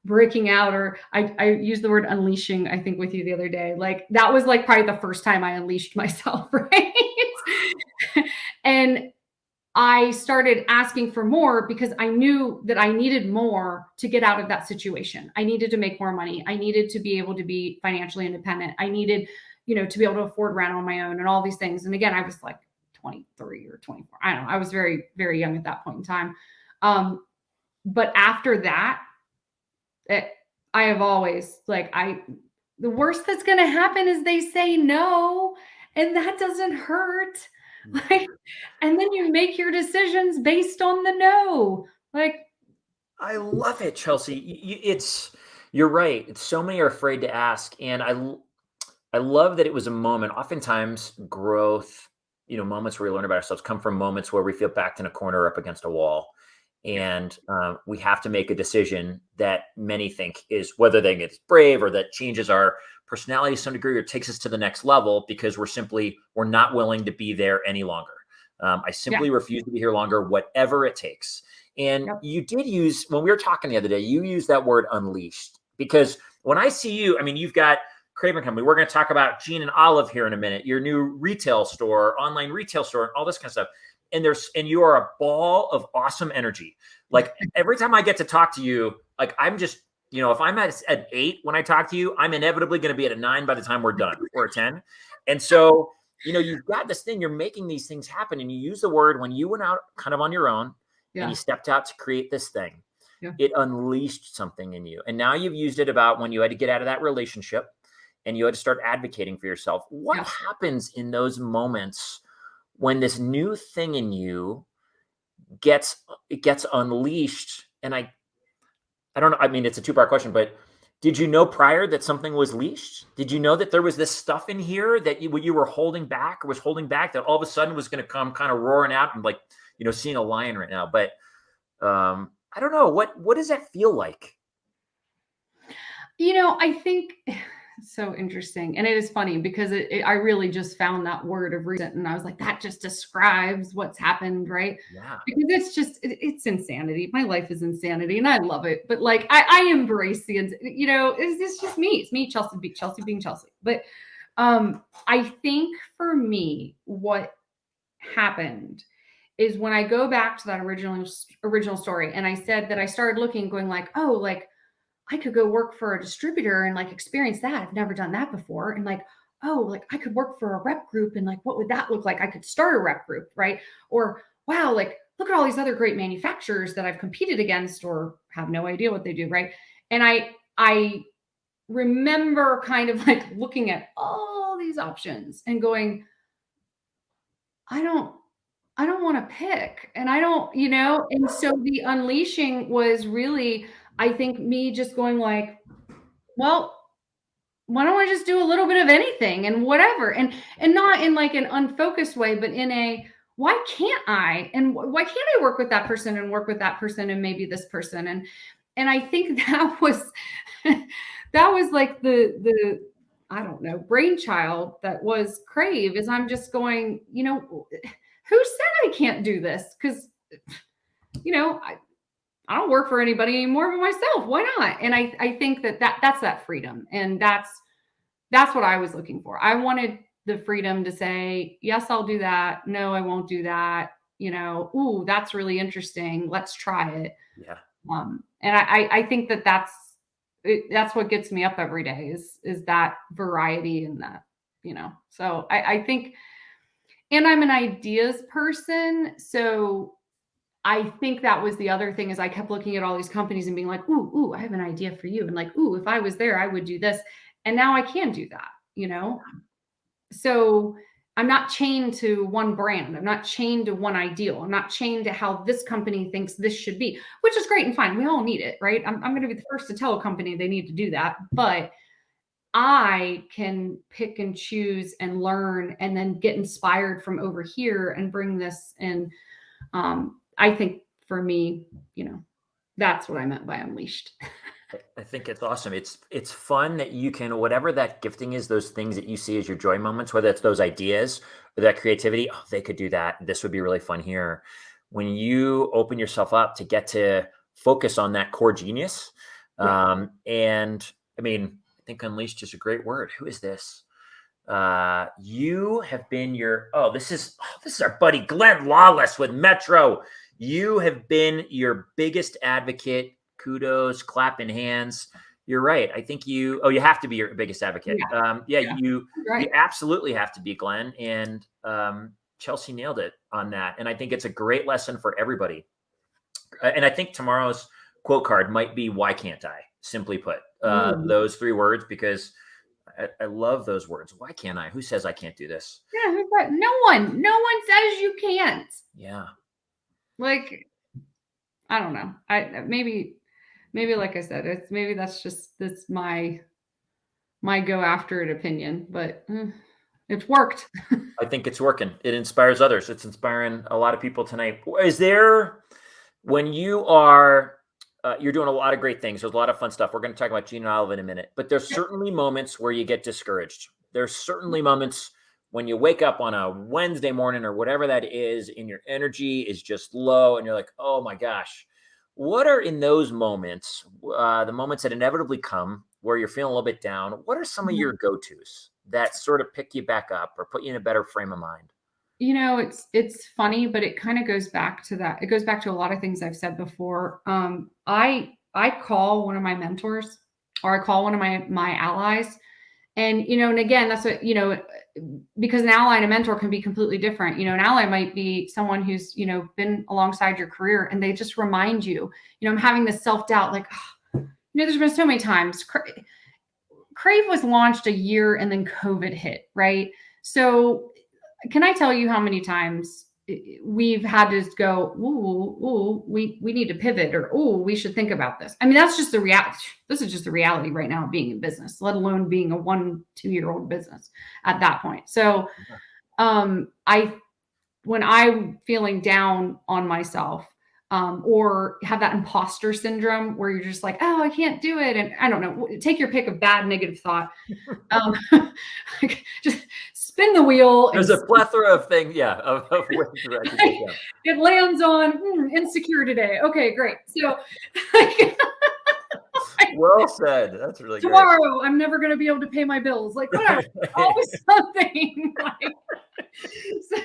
breaking out, or I used the word unleashing, I think, with you the other day. Like that was like probably the first time I unleashed myself, right? And I started asking for more because I knew that I needed more to get out of that situation. I needed to make more money. I needed to be able to be financially independent. I needed, to be able to afford rent on my own and all these things. And again, I was like 23 or 24. I don't know. I was very, very young at that point in time. But after that, I have always the worst that's going to happen is they say no, and that doesn't hurt. Like, and then you make your decisions based on the no. Like, I love it, Chelsea. You're right. It's so many are afraid to ask. And I love that it was a moment. Oftentimes growth, moments where we learn about ourselves come from moments where we feel backed in a corner up against a wall. And we have to make a decision that many think is whether they get brave or that changes our personality to some degree or takes us to the next level, because we're not willing to be there any longer. I simply refuse to be here longer, whatever it takes. And you did use, when we were talking the other day, you used that word unleashed, because when I see you, I mean, you've got Craeve Company. We're going to talk about Gene and Olive here in a minute, your new retail store, online retail store, and all this kind of stuff. And you are a ball of awesome energy. Like every time I get to talk to you, like I'm just, if I'm at 8 when I talk to you, I'm inevitably going to be at a 9 by the time we're done, or a 10. And so, you've got this thing, you're making these things happen. And you use the word when you went out kind of on your own and you stepped out to create this thing, it unleashed something in you. And now you've used it about when you had to get out of that relationship and you had to start advocating for yourself. What happens in those moments when this new thing in you gets unleashed? And I don't know. I mean, it's a 2-part question, but did you know prior that something was leashed? Did you know that there was this stuff in here that you were holding back, or was holding back, that all of a sudden was going to come kind of roaring out? And like, seeing a lion right now, but I don't know. What does that feel like? I think so interesting. And it is funny because I really just found that word of recent, and I was like, that just describes what's happened, right? Yeah. Because it's insanity. My life is insanity and I love it. But like, I embrace it's just me. It's me, Chelsea being Chelsea. But I think for me, what happened is when I go back to that original story, and I said that I started looking, going like, oh, like, I could go work for a distributor and like experience that. I've never done that before. And like, oh, like I could work for a rep group, and like, what would that look like? I could start a rep group, right? Or wow, like look at all these other great manufacturers that I've competed against or have no idea what they do, right? And I remember kind of like looking at all these options and going, I don't want to pick, and I don't, and so the unleashing was really, I think, me just going like, well, why don't I just do a little bit of anything and whatever, and not in like an unfocused way, but in a, why can't I, and why can't I work with that person and work with that person and maybe this person, and I think that was that was like the I don't know, brainchild that was Craeve is I'm just going, who said I can't do this? Because, I don't work for anybody anymore but myself. Why not? And I think that's that freedom. And that's what I was looking for. I wanted the freedom to say, yes, I'll do that. No, I won't do that. Ooh, that's really interesting. Let's try it. Yeah. And I think that's what gets me up every day is that variety and that, so I think, and I'm an ideas person. So I think that was the other thing is I kept looking at all these companies and being like, ooh, I have an idea for you. And like, ooh, if I was there, I would do this. And now I can do that. So I'm not chained to one brand. I'm not chained to one ideal. I'm not chained to how this company thinks this should be, which is great and fine. We all need it, right? I'm going to be the first to tell a company they need to do that. But I can pick and choose and learn and then get inspired from over here and bring this in. I think for me, that's what I meant by unleashed. I think it's awesome. It's fun that you can, whatever that gifting is, those things that you see as your joy moments, whether it's those ideas or that creativity, oh, they could do that. This would be really fun here. When you open yourself up to get to focus on that core genius. Yeah. And I mean, I think unleashed is a great word. Who is this? You have been this is our buddy Glenn Lawless with Metro. You have been your biggest advocate. Kudos, clapping hands. You're right. I think you have to be your biggest advocate. Yeah. You Right. you absolutely have to be, Glenn. And Chelsea nailed it on that. And I think it's a great lesson for everybody. And I think tomorrow's quote card might be, why can't I? Simply put, those 3 words, because I love those words. Why can't I? Who says I can't do this? Yeah, no one says you can't. Yeah. Like, I don't know. Maybe like I said, that's my go after it opinion, but it's worked. I think it's working. It inspires others. It's inspiring a lot of people tonight. Is there, when you are, you're doing a lot of great things. There's a lot of fun stuff. We're going to talk about Gene and Olive in a minute, but there's certainly moments where you get discouraged. There's certainly moments when you wake up on a Wednesday morning or whatever that is, and your energy is just low and you're like, oh my gosh. What are in those moments, the moments that inevitably come where you're feeling a little bit down? What are some of your go-tos that sort of pick you back up or put you in a better frame of mind? It's funny, but it kind of goes back to that. It goes back to a lot of things I've said before. I call one of my mentors or I call one of my allies. And, and again, that's what, because an ally and a mentor can be completely different. An ally might be someone who's, been alongside your career and they just remind you, I'm having this self-doubt, like, there's been so many times. Craeve was launched a year and then COVID hit, right? So can I tell you how many times we've had to go, ooh, we need to pivot, or we should think about this. I mean, that's just the reality. This is just the reality right now of being in business, let alone being a 1-2 year old business at that point. So when I'm feeling down on myself, or have that imposter syndrome where you're just like, oh, I can't do it. And I don't know, take your pick of bad negative thought. Just spin the wheel. There's a plethora of things, of ways that I can take down. It lands on insecure today. Okay, great. So well said. That's really tomorrow, great. I'm never going to be able to pay my bills. Like, whatever. Always something.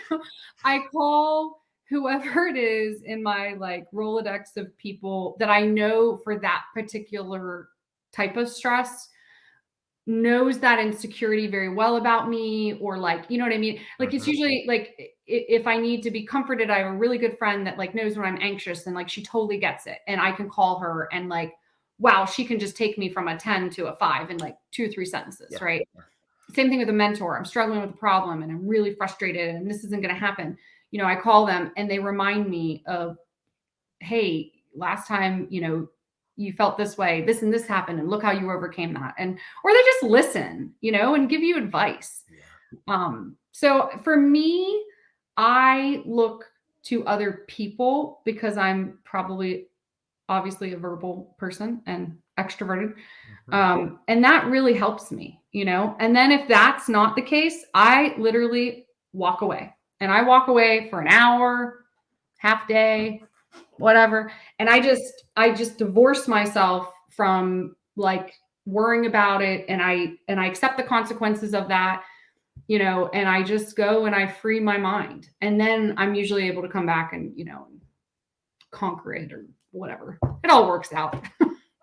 So I call whoever it is in my Rolodex of people that I know for that particular type of stress knows that insecurity very well about me, or you know what I mean? It's usually if I need to be comforted, I have a really good friend that knows when I'm anxious and she totally gets it. And I can call her and wow, she can just take me from a 10 to a 5 in 2 or 3 sentences. Yeah. Right. Same thing with a mentor. I'm struggling with a problem and I'm really frustrated and this isn't going to happen. I call them and they remind me of, hey, last time, you felt this way, this and this happened, and look how you overcame that. Or they just listen, and give you advice. Yeah. So for me, I look to other people because I'm probably obviously a verbal person and extroverted. Mhm. And that really helps me, you know? And then if that's not the case, I literally walk away, and I walk away for an hour, half day, whatever. And I just divorce myself from like worrying about it. And I accept the consequences of that, you know, and I just go and I free my mind. And then I'm usually able to come back and, you know, conquer it or whatever. It all works out.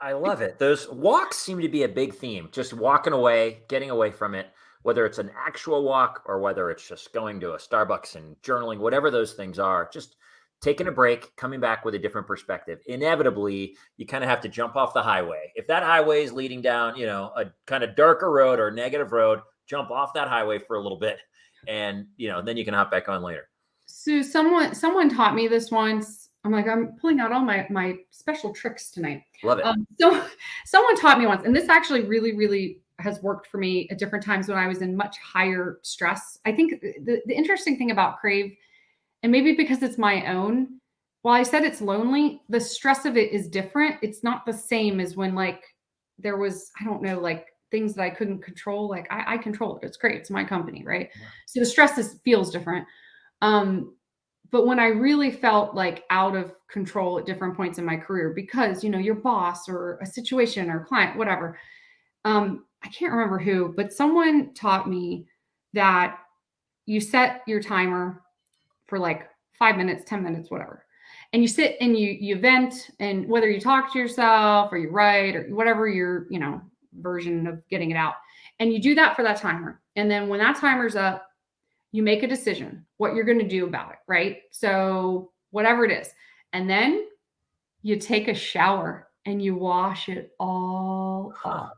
I love it. Those walks seem to be a big theme. Just walking away, getting away from it, whether it's an actual walk or whether it's just going to a Starbucks and journaling, whatever those things are, just taking a break, coming back with a different perspective. Inevitably, you kind of have to jump off the highway. If that highway is leading down, you know, a kind of darker road or negative road, jump off that highway for a little bit, and you know, then you can hop back on later. So someone taught me this once. I'm like, I'm pulling out all my special tricks tonight. Love it. So someone taught me once, and this actually really has worked for me at different times when I was in much higher stress. I think the interesting thing about Craeve, and maybe because it's my own, while I said it's lonely, the stress of it is different. It's not the same as when like there was, I don't know, like things that I couldn't control. Like I control it. It's great. It's my company, right? Yeah. So the stress feels different. But when I really felt like out of control at different points in my career, because, you know, your boss or a situation or client, whatever, I can't remember who, but someone taught me that you set your timer for like 5 minutes, 10 minutes, whatever. And you sit and you vent, and whether you talk to yourself or you write or whatever your, you know, version of getting it out. And you do that for that timer. And then when that timer's up, you make a decision what you're going to do about it, right? So whatever it is. And then you take a shower and you wash it all Huh. off.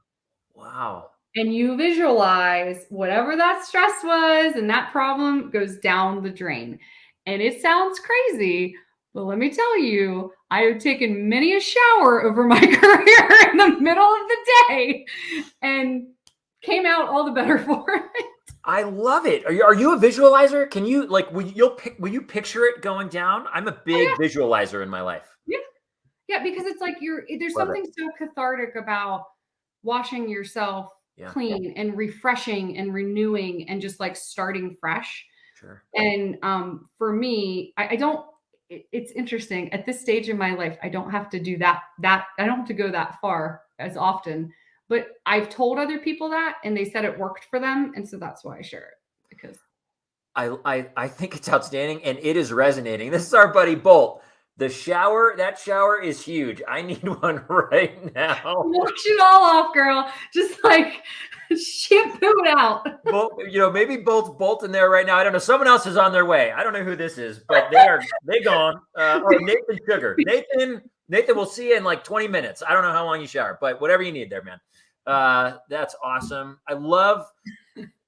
Wow. And you visualize whatever that stress was and that problem goes down the drain. And it sounds crazy, but let me tell you, I have taken many a shower over my career in the middle of the day and came out all the better for it. I love it. Are you a visualizer? Can you like will you picture it going down? I'm a Oh, big visualizer in my life. yeah. Yeah, because it's like there's Love it. something so cathartic about washing yourself Yeah, clean and refreshing and renewing and just like starting fresh. sure. And for me, I don't. It's interesting at this stage in my life. I don't have to do that. I don't have to go that far as often. But I've told other people that, and they said it worked for them, and so that's why I share it because I think it's outstanding and it is resonating. This is our buddy Bolt. That shower is huge. I need one right now. wash it all off, girl. Just like shampoo it out. Bolt, you know, maybe Bolt's in there right now. I don't know. Someone else is on their way. I don't know who this is, but they gone. Oh, Nathan Sugar. Nathan, we'll see you in like 20 minutes. I don't know how long you shower, but whatever you need there, man. That's awesome. I love,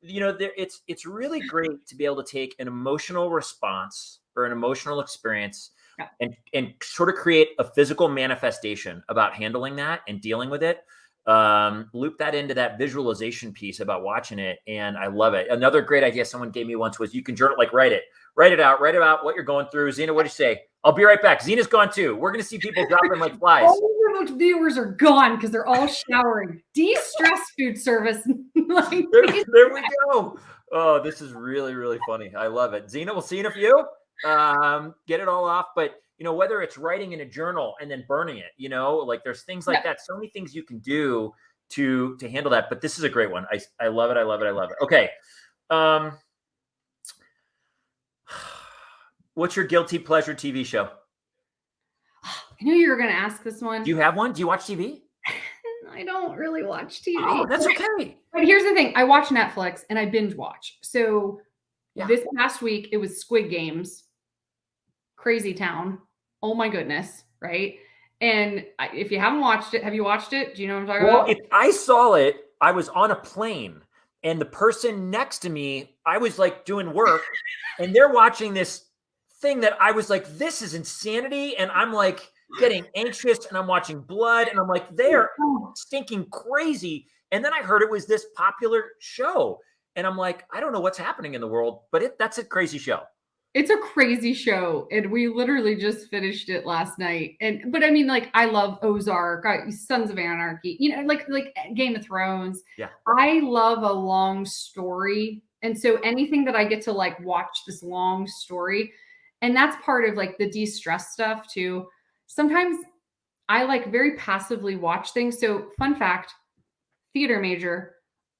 you know, it's really great to be able to take an emotional response or an emotional experience Yeah. and sort of create a physical manifestation about handling that and dealing with it. Loop that into that visualization piece about watching it, and I love it. Another great idea someone gave me once was you can journal, like write it out what you're going through. Zena, what do you say? I'll be right back. Zena's gone too. We're gonna see people dropping like flies. All of the viewers are gone because they're all showering. De-stress food service. Like, There we go. Oh, this is really, really funny. I love it. Zena, we'll see you in a few. Get it all off. But you know, whether it's writing in a journal and then burning it, you know, like there's things like that. So many things you can do to handle that. But this is a great one. I love it. I love it. I love it. Okay. What's your guilty pleasure TV show? I knew you were going to ask this one. Do you have one? Do you watch TV? I don't really watch TV. Oh, that's okay. But here's the thing. I watch Netflix and I binge watch. So Yeah. this past week, it was Squid Games, Crazy Town. Oh my goodness. Right. And if you haven't watched it, have you watched it? Do you know what I'm talking Well, about? if I saw it, I was on a plane and the person next to me, I was like doing work and they're watching this thing that I was like, this is insanity. And I'm like getting anxious and I'm watching blood and I'm like, they're stinking crazy. And then I heard it was this popular show. And I'm like, I don't know what's happening in the world, but that's a crazy show. It's a crazy show, and we literally just finished it last night. But I mean, like, I love Ozark, Sons of Anarchy, like Game of Thrones. Yeah. I love a long story, and so anything that I get to like watch this long story, and that's part of like the de-stress stuff too. Sometimes I like very passively watch things. So, fun fact, theater major,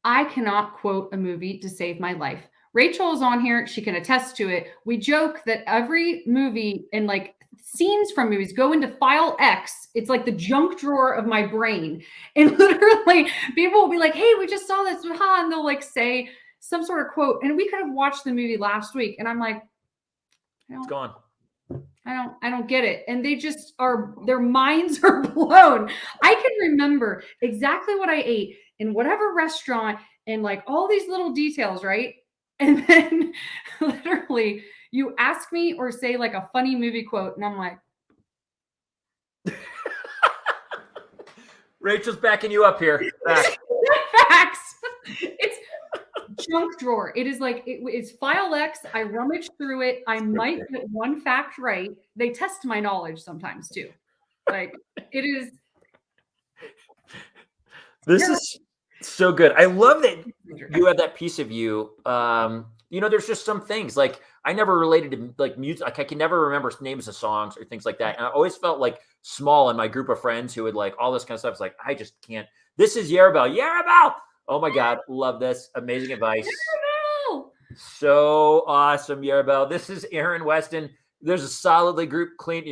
I cannot quote a movie to save my life. Rachel is on here. She can attest to it. We joke that every movie and like scenes from movies go into file X. It's like the junk drawer of my brain. And literally, people will be like, hey, we just saw this. And they'll like say some sort of quote. And we could have watched the movie last week. And I'm like, It's gone. I don't get it. And they just are, their minds are blown. I can remember exactly what I ate in whatever restaurant and like all these little details, right? And then literally you ask me or say like a funny movie quote, and I'm like, Rachel's backing you up here. facts. It's junk drawer. It is like it's file X. I rummage through it. I might get one fact right. They test my knowledge sometimes too. Like it is. This is so good. I love that you have that piece of you. There's just some things like I never related to like music. Like I can never remember names of songs or things like that. And I always felt like small in my group of friends who would like all this kind of stuff. It's like, I just can't. This is Yarabel. Yarabel. Oh my God. Love this. Amazing advice. Yarabel. So awesome, Yarabel. This is Aaron Weston. There's a solidly group clean,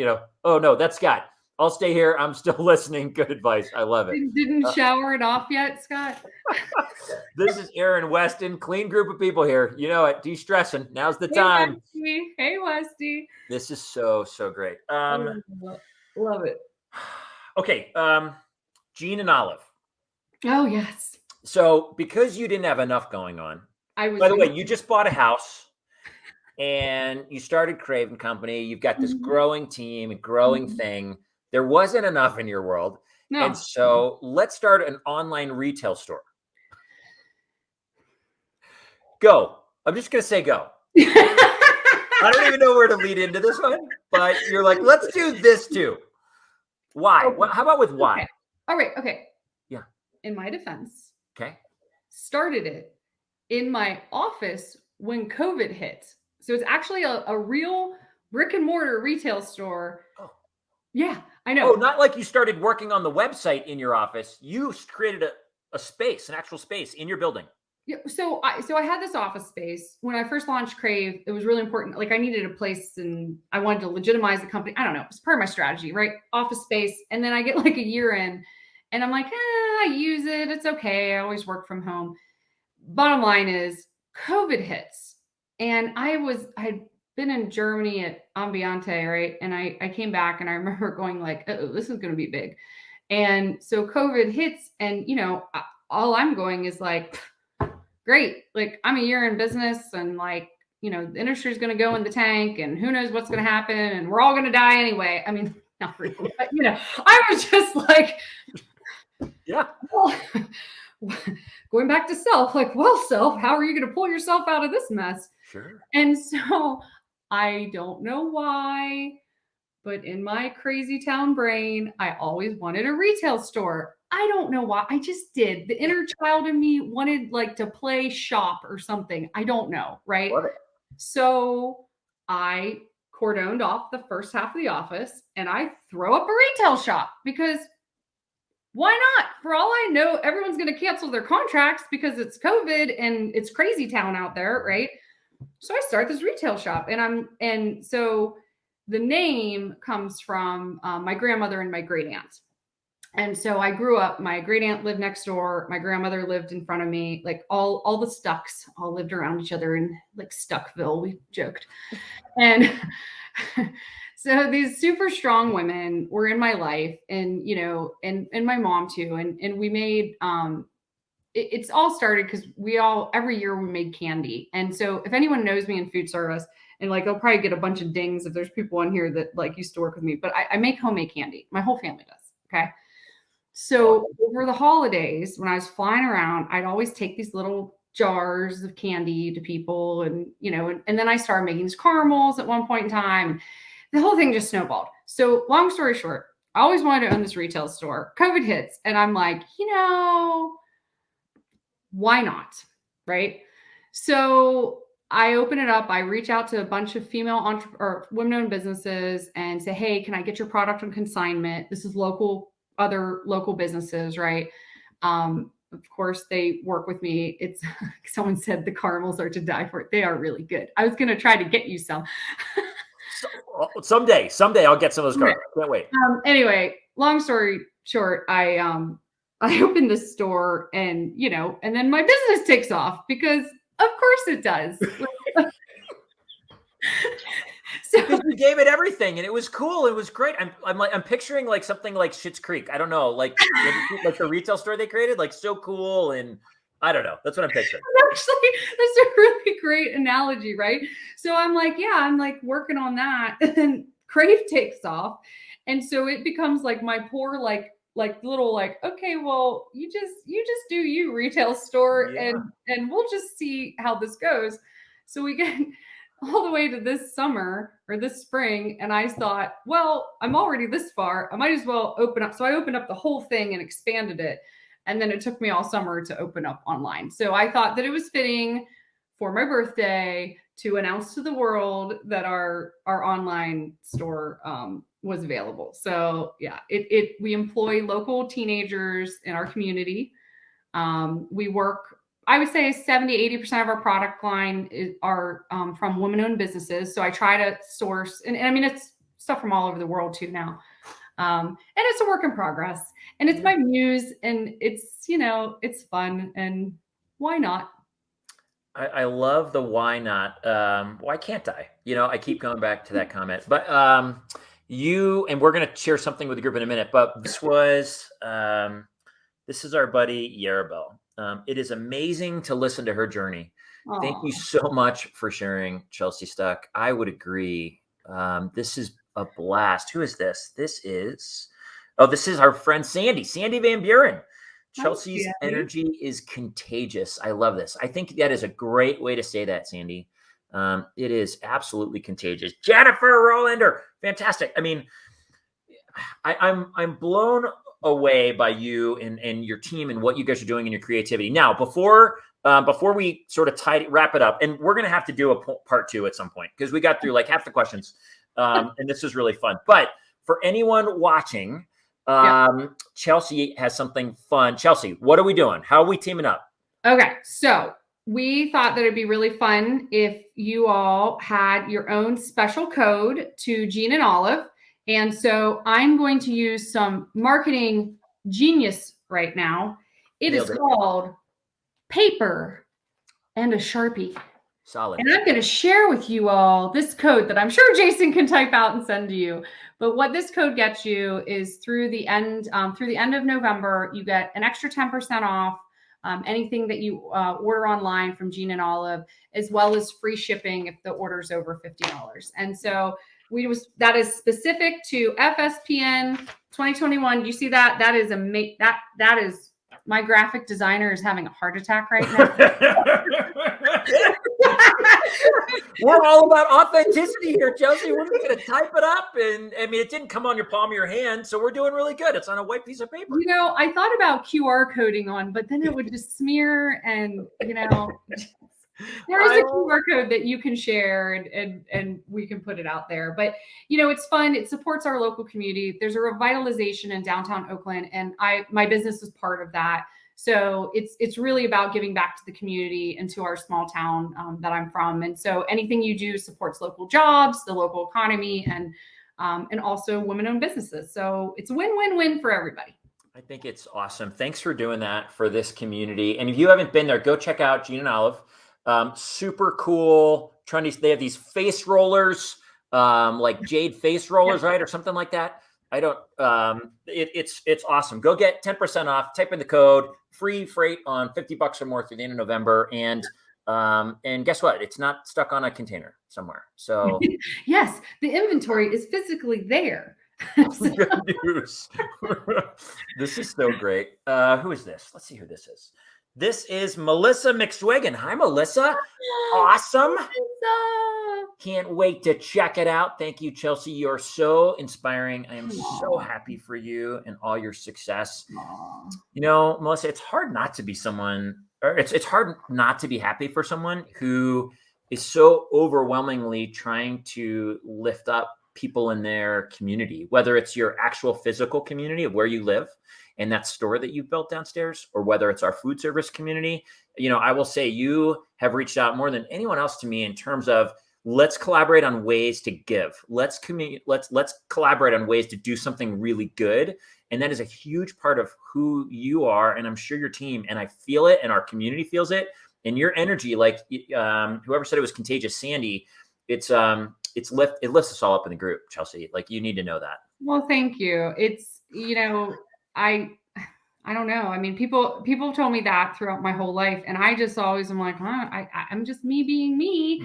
Oh no, that's Scott. I'll stay here. I'm still listening. Good advice. I love it. Didn't shower it off yet, Scott? This is Aaron Weston. Clean group of people here. You know it. De-stressing. Now's the time. Westy. Hey, Westy. This is so great. Love it. Okay. Jean and Olive. Oh, yes. So because you didn't have enough going on, by the way, you just bought a house and you started Craeve Company. You've got this growing team and growing thing. There wasn't enough in your world. No. And so let's start an online retail store. Go. I'm just going to say go. I don't even know where to lead into this one, but you're like, let's do this too. Why? Okay. How about with why? Okay. All right. Okay. Yeah. In my defense. Okay. Started it in my office when COVID hit. So it's actually a real brick and mortar retail store. Oh. Yeah, I know. Oh, not like you started working on the website in your office. You created a space, an actual space in your building. Yeah. So I had this office space when I first launched Craeve. It was really important. Like I needed a place and I wanted to legitimize the company. I don't know. It's part of my strategy, right? Office space. And then I get like a year in and I'm like, I use it. It's okay. I always work from home. Bottom line is COVID hits. And I'd been in Germany at Ambiente, right? And I came back and I remember going like, oh, this is going to be big. And so COVID hits and, all I'm going is like, great. Like I'm a year in business and like, the industry is going to go in the tank and who knows what's going to happen and we're all going to die anyway. I mean, not really, but I was just like, yeah. Well, going back to self, like, well, self, how are you going to pull yourself out of this mess? Sure. And so I don't know why, but in my crazy town brain, I always wanted a retail store. I don't know why. I just did. The inner child in me wanted like to play shop or something. I don't know. Right. Love it. So I cordoned off the first half of the office and I throw up a retail shop because why not? For all I know, everyone's going to cancel their contracts because it's COVID and it's crazy town out there. Right. So I start this retail shop and so the name comes from my grandmother and my great aunt. And so I grew up, my great aunt lived next door. My grandmother lived in front of me, like all the Stucks all lived around each other in like Stuckville, we joked. And so these super strong women were in my life and, and my mom too. And we made, it's all started because every year we made candy. And so if anyone knows me in food service, and like, I'll probably get a bunch of dings if there's people on here that like used to work with me, but I make homemade candy. My whole family does. Okay. So over the holidays, when I was flying around, I'd always take these little jars of candy to people, and and then I started making these caramels at one point in time. The whole thing just snowballed. So long story short, I always wanted to own this retail store. COVID hits, and I'm like, why not? Right? So I open it up. I reach out to a bunch of female or women-owned businesses and say, "Hey, can I get your product on consignment?" This is other local businesses, right? Of course, they work with me. It's someone said the caramels are to die for. They are really good. I was going to try to get you some. Someday I'll get some of those caramels. Can't wait. Anyway, long story short, I opened this store, and and then my business takes off because of course it does. So because you gave it everything, and it was cool. It was great. I'm picturing like something like Schitt's Creek. I don't know, like the retail store they created, like so cool. And I don't know. That's what I'm picturing. Actually, that's a really great analogy, right? So I'm like working on that, and Craeve takes off, and so it becomes like my poor like little okay, well, you just do you retail store, and we'll just see how this goes. So we get all the way to this summer or this spring, and I thought, well, I'm already this far, I might as well open up. So I opened up the whole thing and expanded it, and then it took me all summer to open up online. So I thought that it was fitting for my birthday to announce to the world that our online store was available. So yeah, we employ local teenagers in our community. We work, I would say 70-80% of our product line are from women-owned businesses. So I try to source, and I mean, it's stuff from all over the world too now. And it's a work in progress, and it's my muse, and it's, it's fun, and why not? I love the why not. Why can't I? I keep going back to that comment, but and we're going to share something with the group in a minute, but this is our buddy Yarabelle. It is amazing to listen to her journey. Aww. Thank you so much for sharing, Chelsea Stuck. I would agree. This is a blast. Who is this? This is our friend Sandy Van Buren. Chelsea's energy is contagious. I love this. I think that is a great way to say that, Sandy. It is absolutely contagious. Jennifer Rolander, fantastic. I mean, I'm blown away by you and your team and what you guys are doing in your creativity. Now, before we sort of wrap it up, and we're going to have to do a part 2 at some point because we got through like half the questions, and this is really fun. But for anyone watching, Chelsea has something fun. Chelsea, what are we doing? How are we teaming up? Okay, so we thought that it'd be really fun if you all had your own special code to Jean and Olive. And so I'm going to use some marketing genius right now. It is called Paper and a Sharpie. Solid. And I'm going to share with you all this code that I'm sure Jason can type out and send to you. But what this code gets you is through the end of November, you get an extra 10% off anything that you order online from Jean and Olive, as well as free shipping if the order is over $50. And so that is specific to FSPN 2021. You see that? That is that is my graphic designer is having a heart attack right now. We're all about authenticity here, Chelsea. We're just going to type it up. And I mean, it didn't come on your palm of your hand. So we're doing really good. It's on a white piece of paper. I thought about QR coding but then it would just smear, and, there is a QR code that you can share and we can put it out there. But, it's fun. It supports our local community. There's a revitalization in downtown Oakland, and my business is part of that. So it's really about giving back to the community and to our small town that I'm from. And so anything you do supports local jobs, the local economy, and also women-owned businesses. So it's a win-win-win for everybody. I think it's awesome. Thanks for doing that for this community. And if you haven't been there, go check out Jean and Olive. Super cool, trendy. They have these face rollers, like jade face rollers, right? Or something like that. I don't, it's awesome. Go get 10% off, type in the code, free freight on $50 or more through the end of November. And guess what? It's not stuck on a container somewhere. So yes, the inventory is physically there. Good news. This is so great. Who is this? Let's see who this is. This is Melissa McSwiggan. Hi, Melissa. Awesome. Can't wait to check it out. Thank you, Chelsea. You're so inspiring. I am so happy for you and all your success. Aww. You know, Melissa, it's hard not to be someone, or it's hard not to be happy for someone who is so overwhelmingly trying to lift up people in their community, whether it's your actual physical community of where you live and that store that you've built downstairs, or whether it's our food service community. You know, I will say you have reached out more than anyone else to me in terms of let's collaborate on ways to give. Let's collaborate on ways to do something really good. And that is a huge part of who you are. And I'm sure your team, and I feel it, and our community feels it. And your energy, like whoever said it was contagious, Sandy, it lifts us all up in the group, Chelsea. Like, you need to know that. Well, thank you. It's, you know, I don't know. I mean, people told me that throughout my whole life, and I just always am like, I'm just me being me.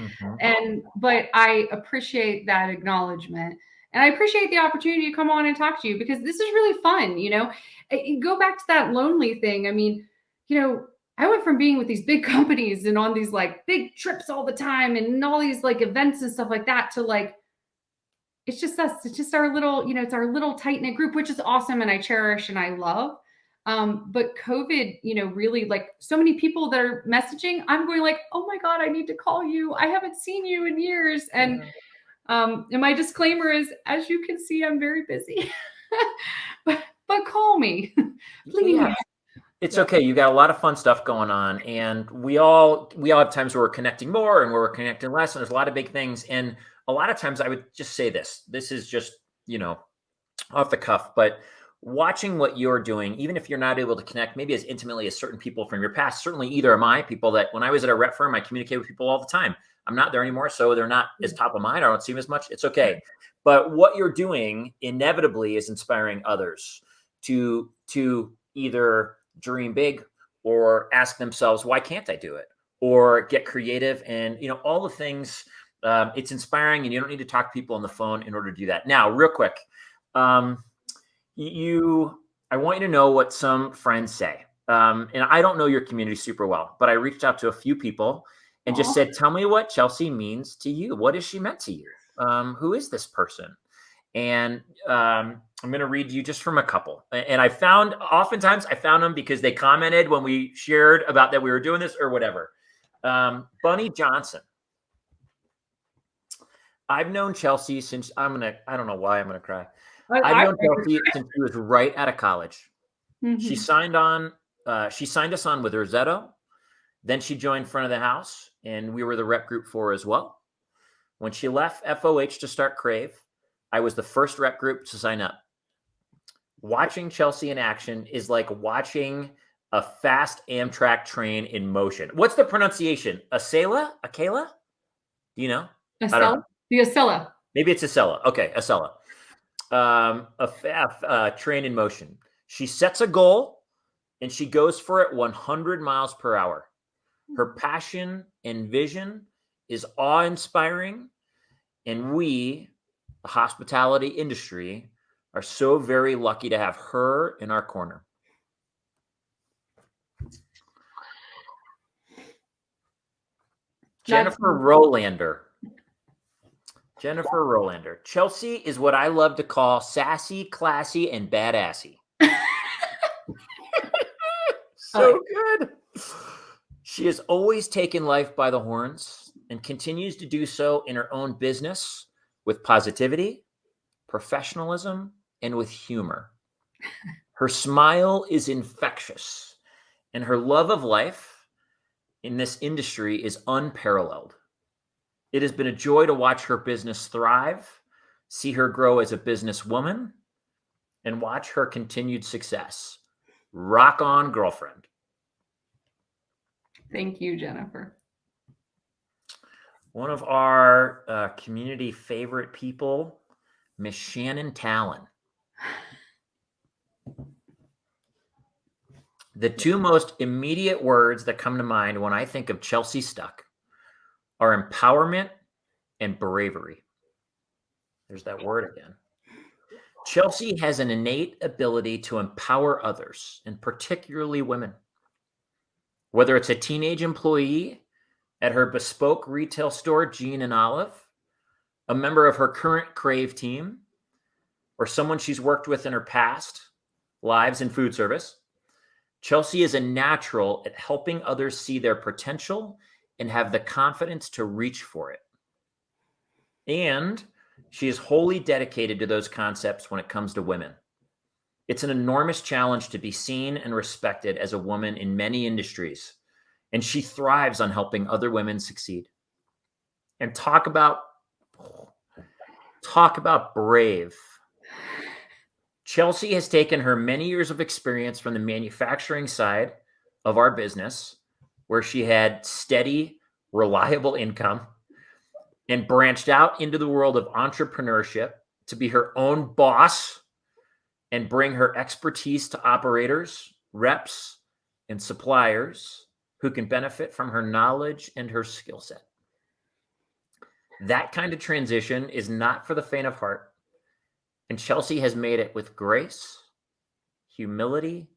But I appreciate that acknowledgement, and I appreciate the opportunity to come on and talk to you, because this is really fun. You know, go back to that lonely thing. I mean, you know, I went from being with these big companies and on these like big trips all the time and all these like events and stuff like that to like, it's just us. It's just our little, you know, it's our little tight knit group, which is awesome. And I cherish and I love. But COVID, you know, really, like, so many people that are messaging, I'm going like, oh my God, I need to call you. I haven't seen you in years. And my disclaimer is, as you can see, I'm very busy, but call me, please. Yeah. It's okay. You got a lot of fun stuff going on, and we all have times where we're connecting more and where we're connecting less. And there's a lot of big things. And a lot of times I would just say this is just, you know, off the cuff, but watching what you're doing, even if you're not able to connect maybe as intimately as certain people from your past, certainly either am I. People that when I was at a rep firm, I communicate with people all the time. I'm not there anymore, so they're not as top of mind. I don't see them as much. It's okay. But what you're doing inevitably is inspiring others to either dream big or ask themselves, why can't I do it? Or get creative, and, you know, all the things. It's inspiring, and you don't need to talk to people on the phone in order to do that. Now, real quick, I want you to know what some friends say. And I don't know your community super well, but I reached out to a few people and just said, tell me what Chelsea means to you. What has she meant to you? Who is this person? And I'm going to read you just from a couple. And oftentimes I found them because they commented when we shared about that we were doing this or whatever. Bunny Johnson. I've known Chelsea since I don't know why I'm going to cry. I've known Chelsea since she was right out of college. She signed us on with Rosetto. Then she joined Front of the House, and we were the rep group for her as well. When she left FOH to start Craeve, I was the first rep group to sign up. Watching Chelsea in action is like watching a fast Amtrak train in motion. What's the pronunciation? Acela? Akela? Do you know? Acela? The Acela. Maybe it's Acela. Okay, Acela. A train in motion. She sets a goal and she goes for it 100 miles per hour. Her passion and vision is awe-inspiring, and we, the hospitality industry, are so very lucky to have her in our corner. Jennifer Rolander. Chelsea is what I love to call sassy, classy, and badassy. So good. She has always taken life by the horns and continues to do so in her own business with positivity, professionalism, and with humor. Her smile is infectious, and her love of life in this industry is unparalleled. It has been a joy to watch her business thrive, see her grow as a businesswoman, and watch her continued success. Rock on, girlfriend. Thank you, Jennifer. One of our community favorite people, Miss Shannon Talon. The two most immediate words that come to mind when I think of Chelsea Stuck are empowerment and bravery. There's that word again. Chelsea has an innate ability to empower others, and particularly women. Whether it's a teenage employee at her bespoke retail store, Jean and Olive, a member of her current Craeve team, or someone she's worked with in her past lives in food service, Chelsea is a natural at helping others see their potential and have the confidence to reach for it. And she is wholly dedicated to those concepts when it comes to women. It's an enormous challenge to be seen and respected as a woman in many industries, and she thrives on helping other women succeed. And talk about brave. Chelsea has taken her many years of experience from the manufacturing side of our business, where she had steady, reliable income, and branched out into the world of entrepreneurship to be her own boss and bring her expertise to operators, reps, and suppliers who can benefit from her knowledge and her skill set. That kind of transition is not for the faint of heart. And Chelsea has made it with grace, humility,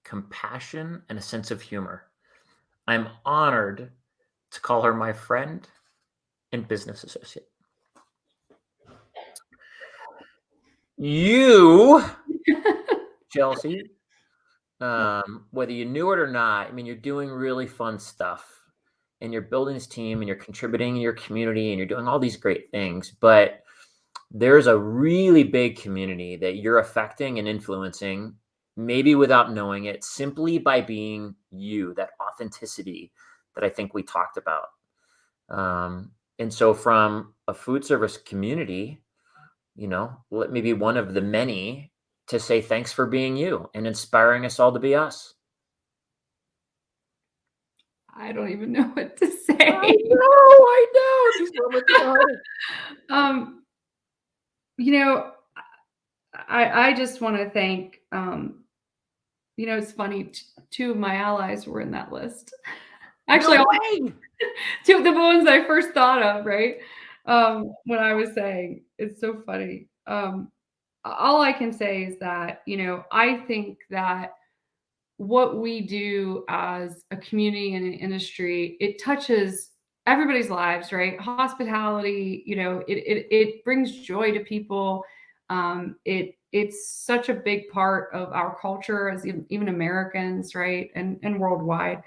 compassion, and a sense of humor. I'm honored to call her my friend and business associate. You, Chelsea, whether you knew it or not, I mean, you're doing really fun stuff and you're building this team and you're contributing in your community and you're doing all these great things, but there's a really big community that you're affecting and influencing, maybe without knowing it, simply by being you, that authenticity that I think we talked about. And so from a food service community, let me be one of the many to say thanks for being you and inspiring us all to be us. I don't even know what to say. I know. Just moment to the heart. I just want to thank, it's funny, two of my allies were in that list. Actually, No, two of the ones I first thought of, right? When I was saying, it's so funny. All I can say is that, I think that what we do as a community and an industry, it touches everybody's lives, right? Hospitality, it brings joy to people. It's such a big part of our culture as even Americans, right? And worldwide.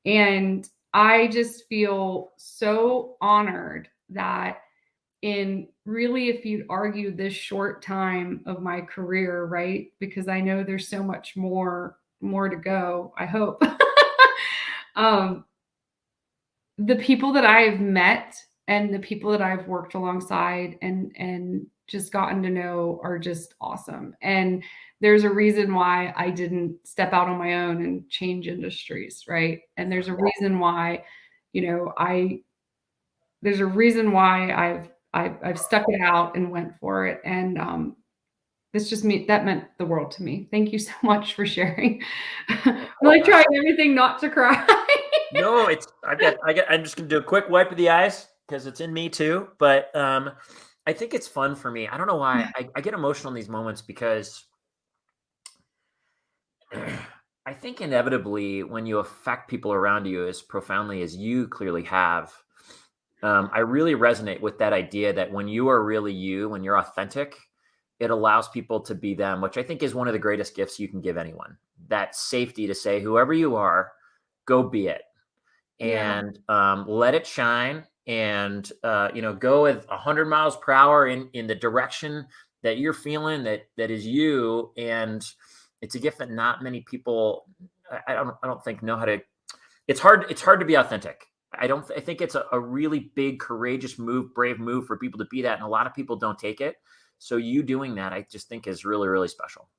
And I just feel so honored that in really, if you'd argue this short time of my career, right? Because I know there's so much more to go, I hope. The people that I have met and the people that I've worked alongside and just gotten to know are just awesome. And there's a reason why I didn't step out on my own and change industries, right? And there's a reason why, there's a reason why I've stuck it out and went for it. And this just that meant the world to me. Thank you so much for sharing. I'm like trying everything not to cry. No, I'm just gonna do a quick wipe of the eyes because it's in me too. But I think it's fun for me. I don't know why I get emotional in these moments because I think inevitably when you affect people around you as profoundly as you clearly have, I really resonate with that idea that when you are really you, when you're authentic, it allows people to be them, which I think is one of the greatest gifts you can give anyone. That safety to say, whoever you are, go be it. And let it shine and, go with 100 miles per hour in the direction that you're feeling that is you. And it's a gift that not many people, I don't think know how to, it's hard to be authentic. I think it's a really big, courageous move, brave move for people to be that. And a lot of people don't take it. So you doing that, I just think is really, really special.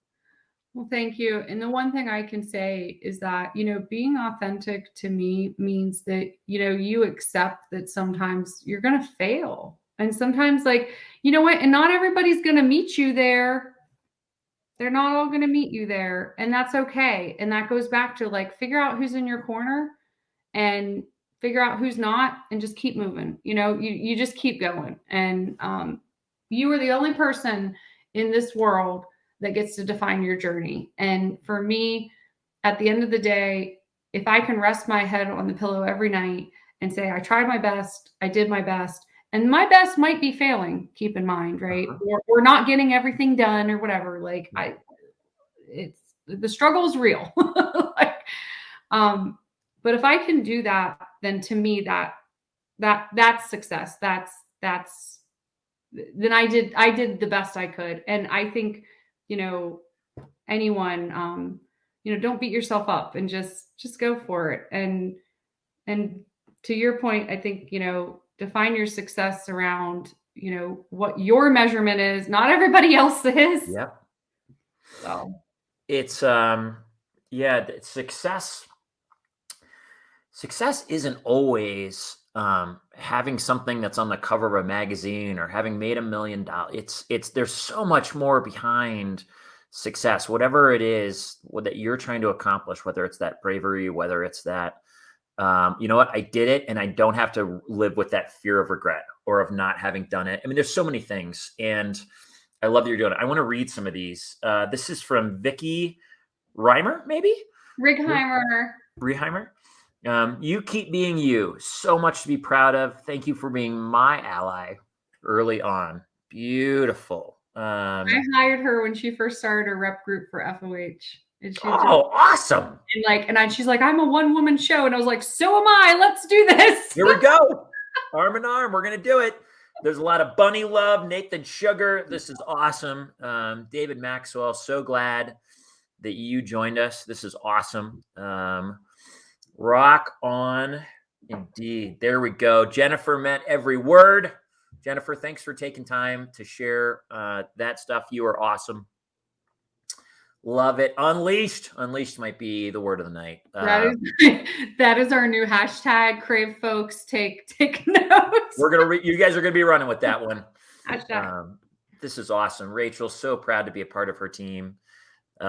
Well, thank you. And the one thing I can say is that, being authentic to me means that, you accept that sometimes you're going to fail. And sometimes and not everybody's going to meet you there. They're not all going to meet you there. And that's okay. And that goes back to figure out who's in your corner and figure out who's not and just keep moving. You just keep going. And you are the only person in this world that gets to define your journey. And for me, at the end of the day, if I can rest my head on the pillow every night and say, I tried my best, I did my best, and my best might be failing, keep in mind, right? Or not getting everything done or whatever. Like it's the struggle is real. Like, but if I can do that, then to me that's success. That's then I did the best I could. And I think, anyone, don't beat yourself up and just go for it. And to your point, I think, define your success around, what your measurement is, not everybody else's. Yeah. So It's success isn't always having something that's on the cover of a magazine or having made $1 million. There's so much more behind success, whatever it is that you're trying to accomplish, whether it's that bravery, whether it's that, you know what, I did it and I don't have to live with that fear of regret or of not having done it. I mean, there's so many things, and I love that you're doing it. I want to read some of these. This is from Vicky Reimer, maybe? Reheimer. You keep being you. So much to be proud of. Thank you for being my ally early on. Beautiful. I hired her when she first started her rep group for FOH. And awesome. And she's like, I'm a one-woman show. And I was like, so am I. Let's do this. Here we go. Arm in arm. We're going to do it. There's a lot of bunny love. Nathan Sugar. This is awesome. David Maxwell. So glad that you joined us. This is awesome. Rock on. Indeed. There we go. Jennifer meant every word. Jennifer, thanks for taking time to share that stuff. You are awesome. Love it. Unleashed. Unleashed might be the word of the night. That is our new hashtag. Craeve folks, take notes. You guys are gonna be running with that one. Hashtag. This is awesome. Rachel, so proud to be a part of her team. We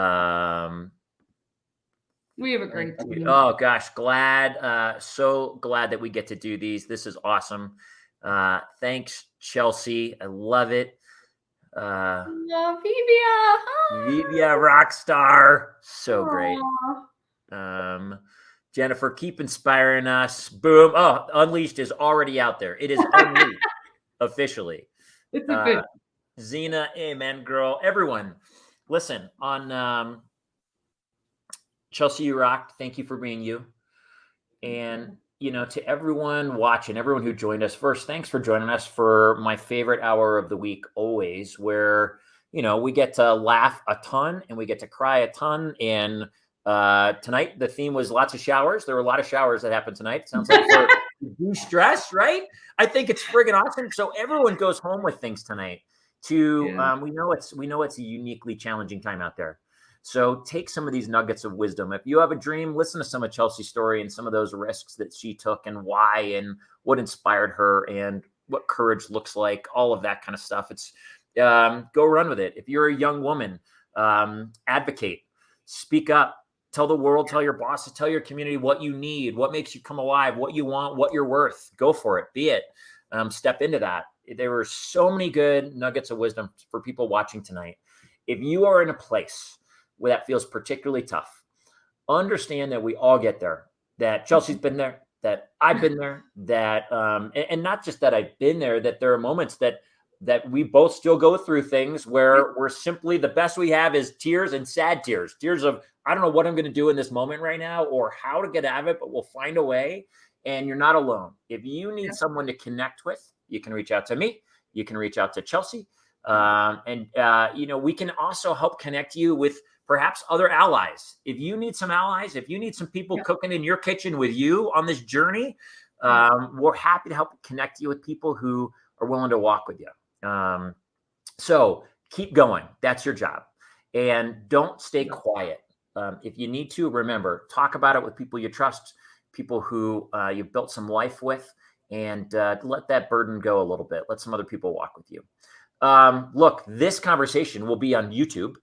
have a great team. Oh gosh, so glad that we get to do these. This is awesome. Thanks, Chelsea. I love it. Love Vivia. Vivia, rock star. So great. Jennifer, keep inspiring us. Boom. Oh, Unleashed is already out there. It is unleashed officially. It's a good. Zena, amen, girl. Everyone, listen, on Chelsea, you rocked. Thank you for being you. And to everyone watching, everyone who joined us, first, thanks for joining us for my favorite hour of the week always, where, we get to laugh a ton and we get to cry a ton. And tonight, the theme was lots of showers. There were a lot of showers that happened tonight. Sounds like for reduce stress, right? I think it's friggin' awesome. So everyone goes home with things tonight we know it's a uniquely challenging time out there. So take some of these nuggets of wisdom. If you have a dream, listen to some of Chelsea's story and some of those risks that she took and why and what inspired her and what courage looks like, all of that kind of stuff. It's go run with it. If you're a young woman, advocate, speak up, tell the world, tell your bosses, tell your community what you need, what makes you come alive, what you want, what you're worth. Go for it. Be it. Step into that. There were so many good nuggets of wisdom for people watching tonight. If you are in a place where that feels particularly tough, understand that we all get there, that Chelsea's been there, that I've been there, that, and not just that I've been there, that there are moments that we both still go through things where we're simply, the best we have is tears and sad tears of, I don't know what I'm going to do in this moment right now or how to get out of it, but we'll find a way. And you're not alone. If you need someone to connect with, you can reach out to me. You can reach out to Chelsea. We can also help connect you with perhaps other allies. If you need some allies, if you need some people cooking in your kitchen with you on this journey, we're happy to help connect you with people who are willing to walk with you. So keep going. That's your job. And don't stay quiet. If you need to, remember, talk about it with people you trust, people who you've built some life with, and let that burden go a little bit. Let some other people walk with you. Look, this conversation will be on YouTube.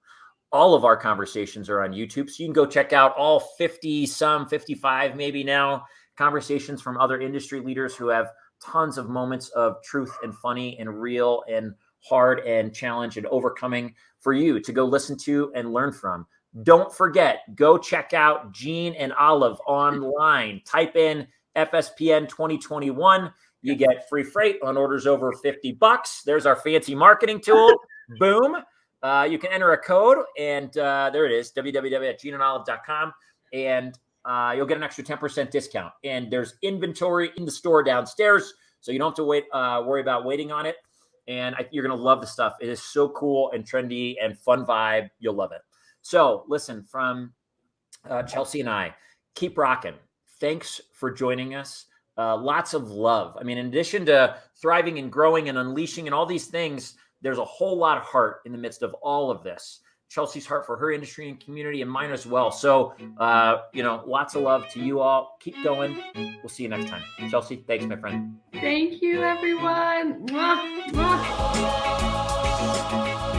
All of our conversations are on YouTube. So you can go check out all 55 maybe now, conversations from other industry leaders who have tons of moments of truth and funny and real and hard and challenge and overcoming for you to go listen to and learn from. Don't forget, go check out Gene and Olive online. Type in FSPN 2021. You get free freight on orders over $50. There's our fancy marketing tool. Boom. You can enter a code, and there it is, www.geneandolive.com, and you'll get an extra 10% discount. And there's inventory in the store downstairs, so you don't have to worry about waiting on it. And you're going to love the stuff. It is so cool and trendy and fun vibe. You'll love it. So listen, from Chelsea and I, keep rocking. Thanks for joining us. Lots of love. I mean, in addition to thriving and growing and unleashing and all these things, there's a whole lot of heart in the midst of all of this. Chelsea's heart for her industry and community, and mine as well. So, lots of love to you all. Keep going. We'll see you next time. Chelsea, thanks, my friend. Thank you, everyone. Mwah, mwah.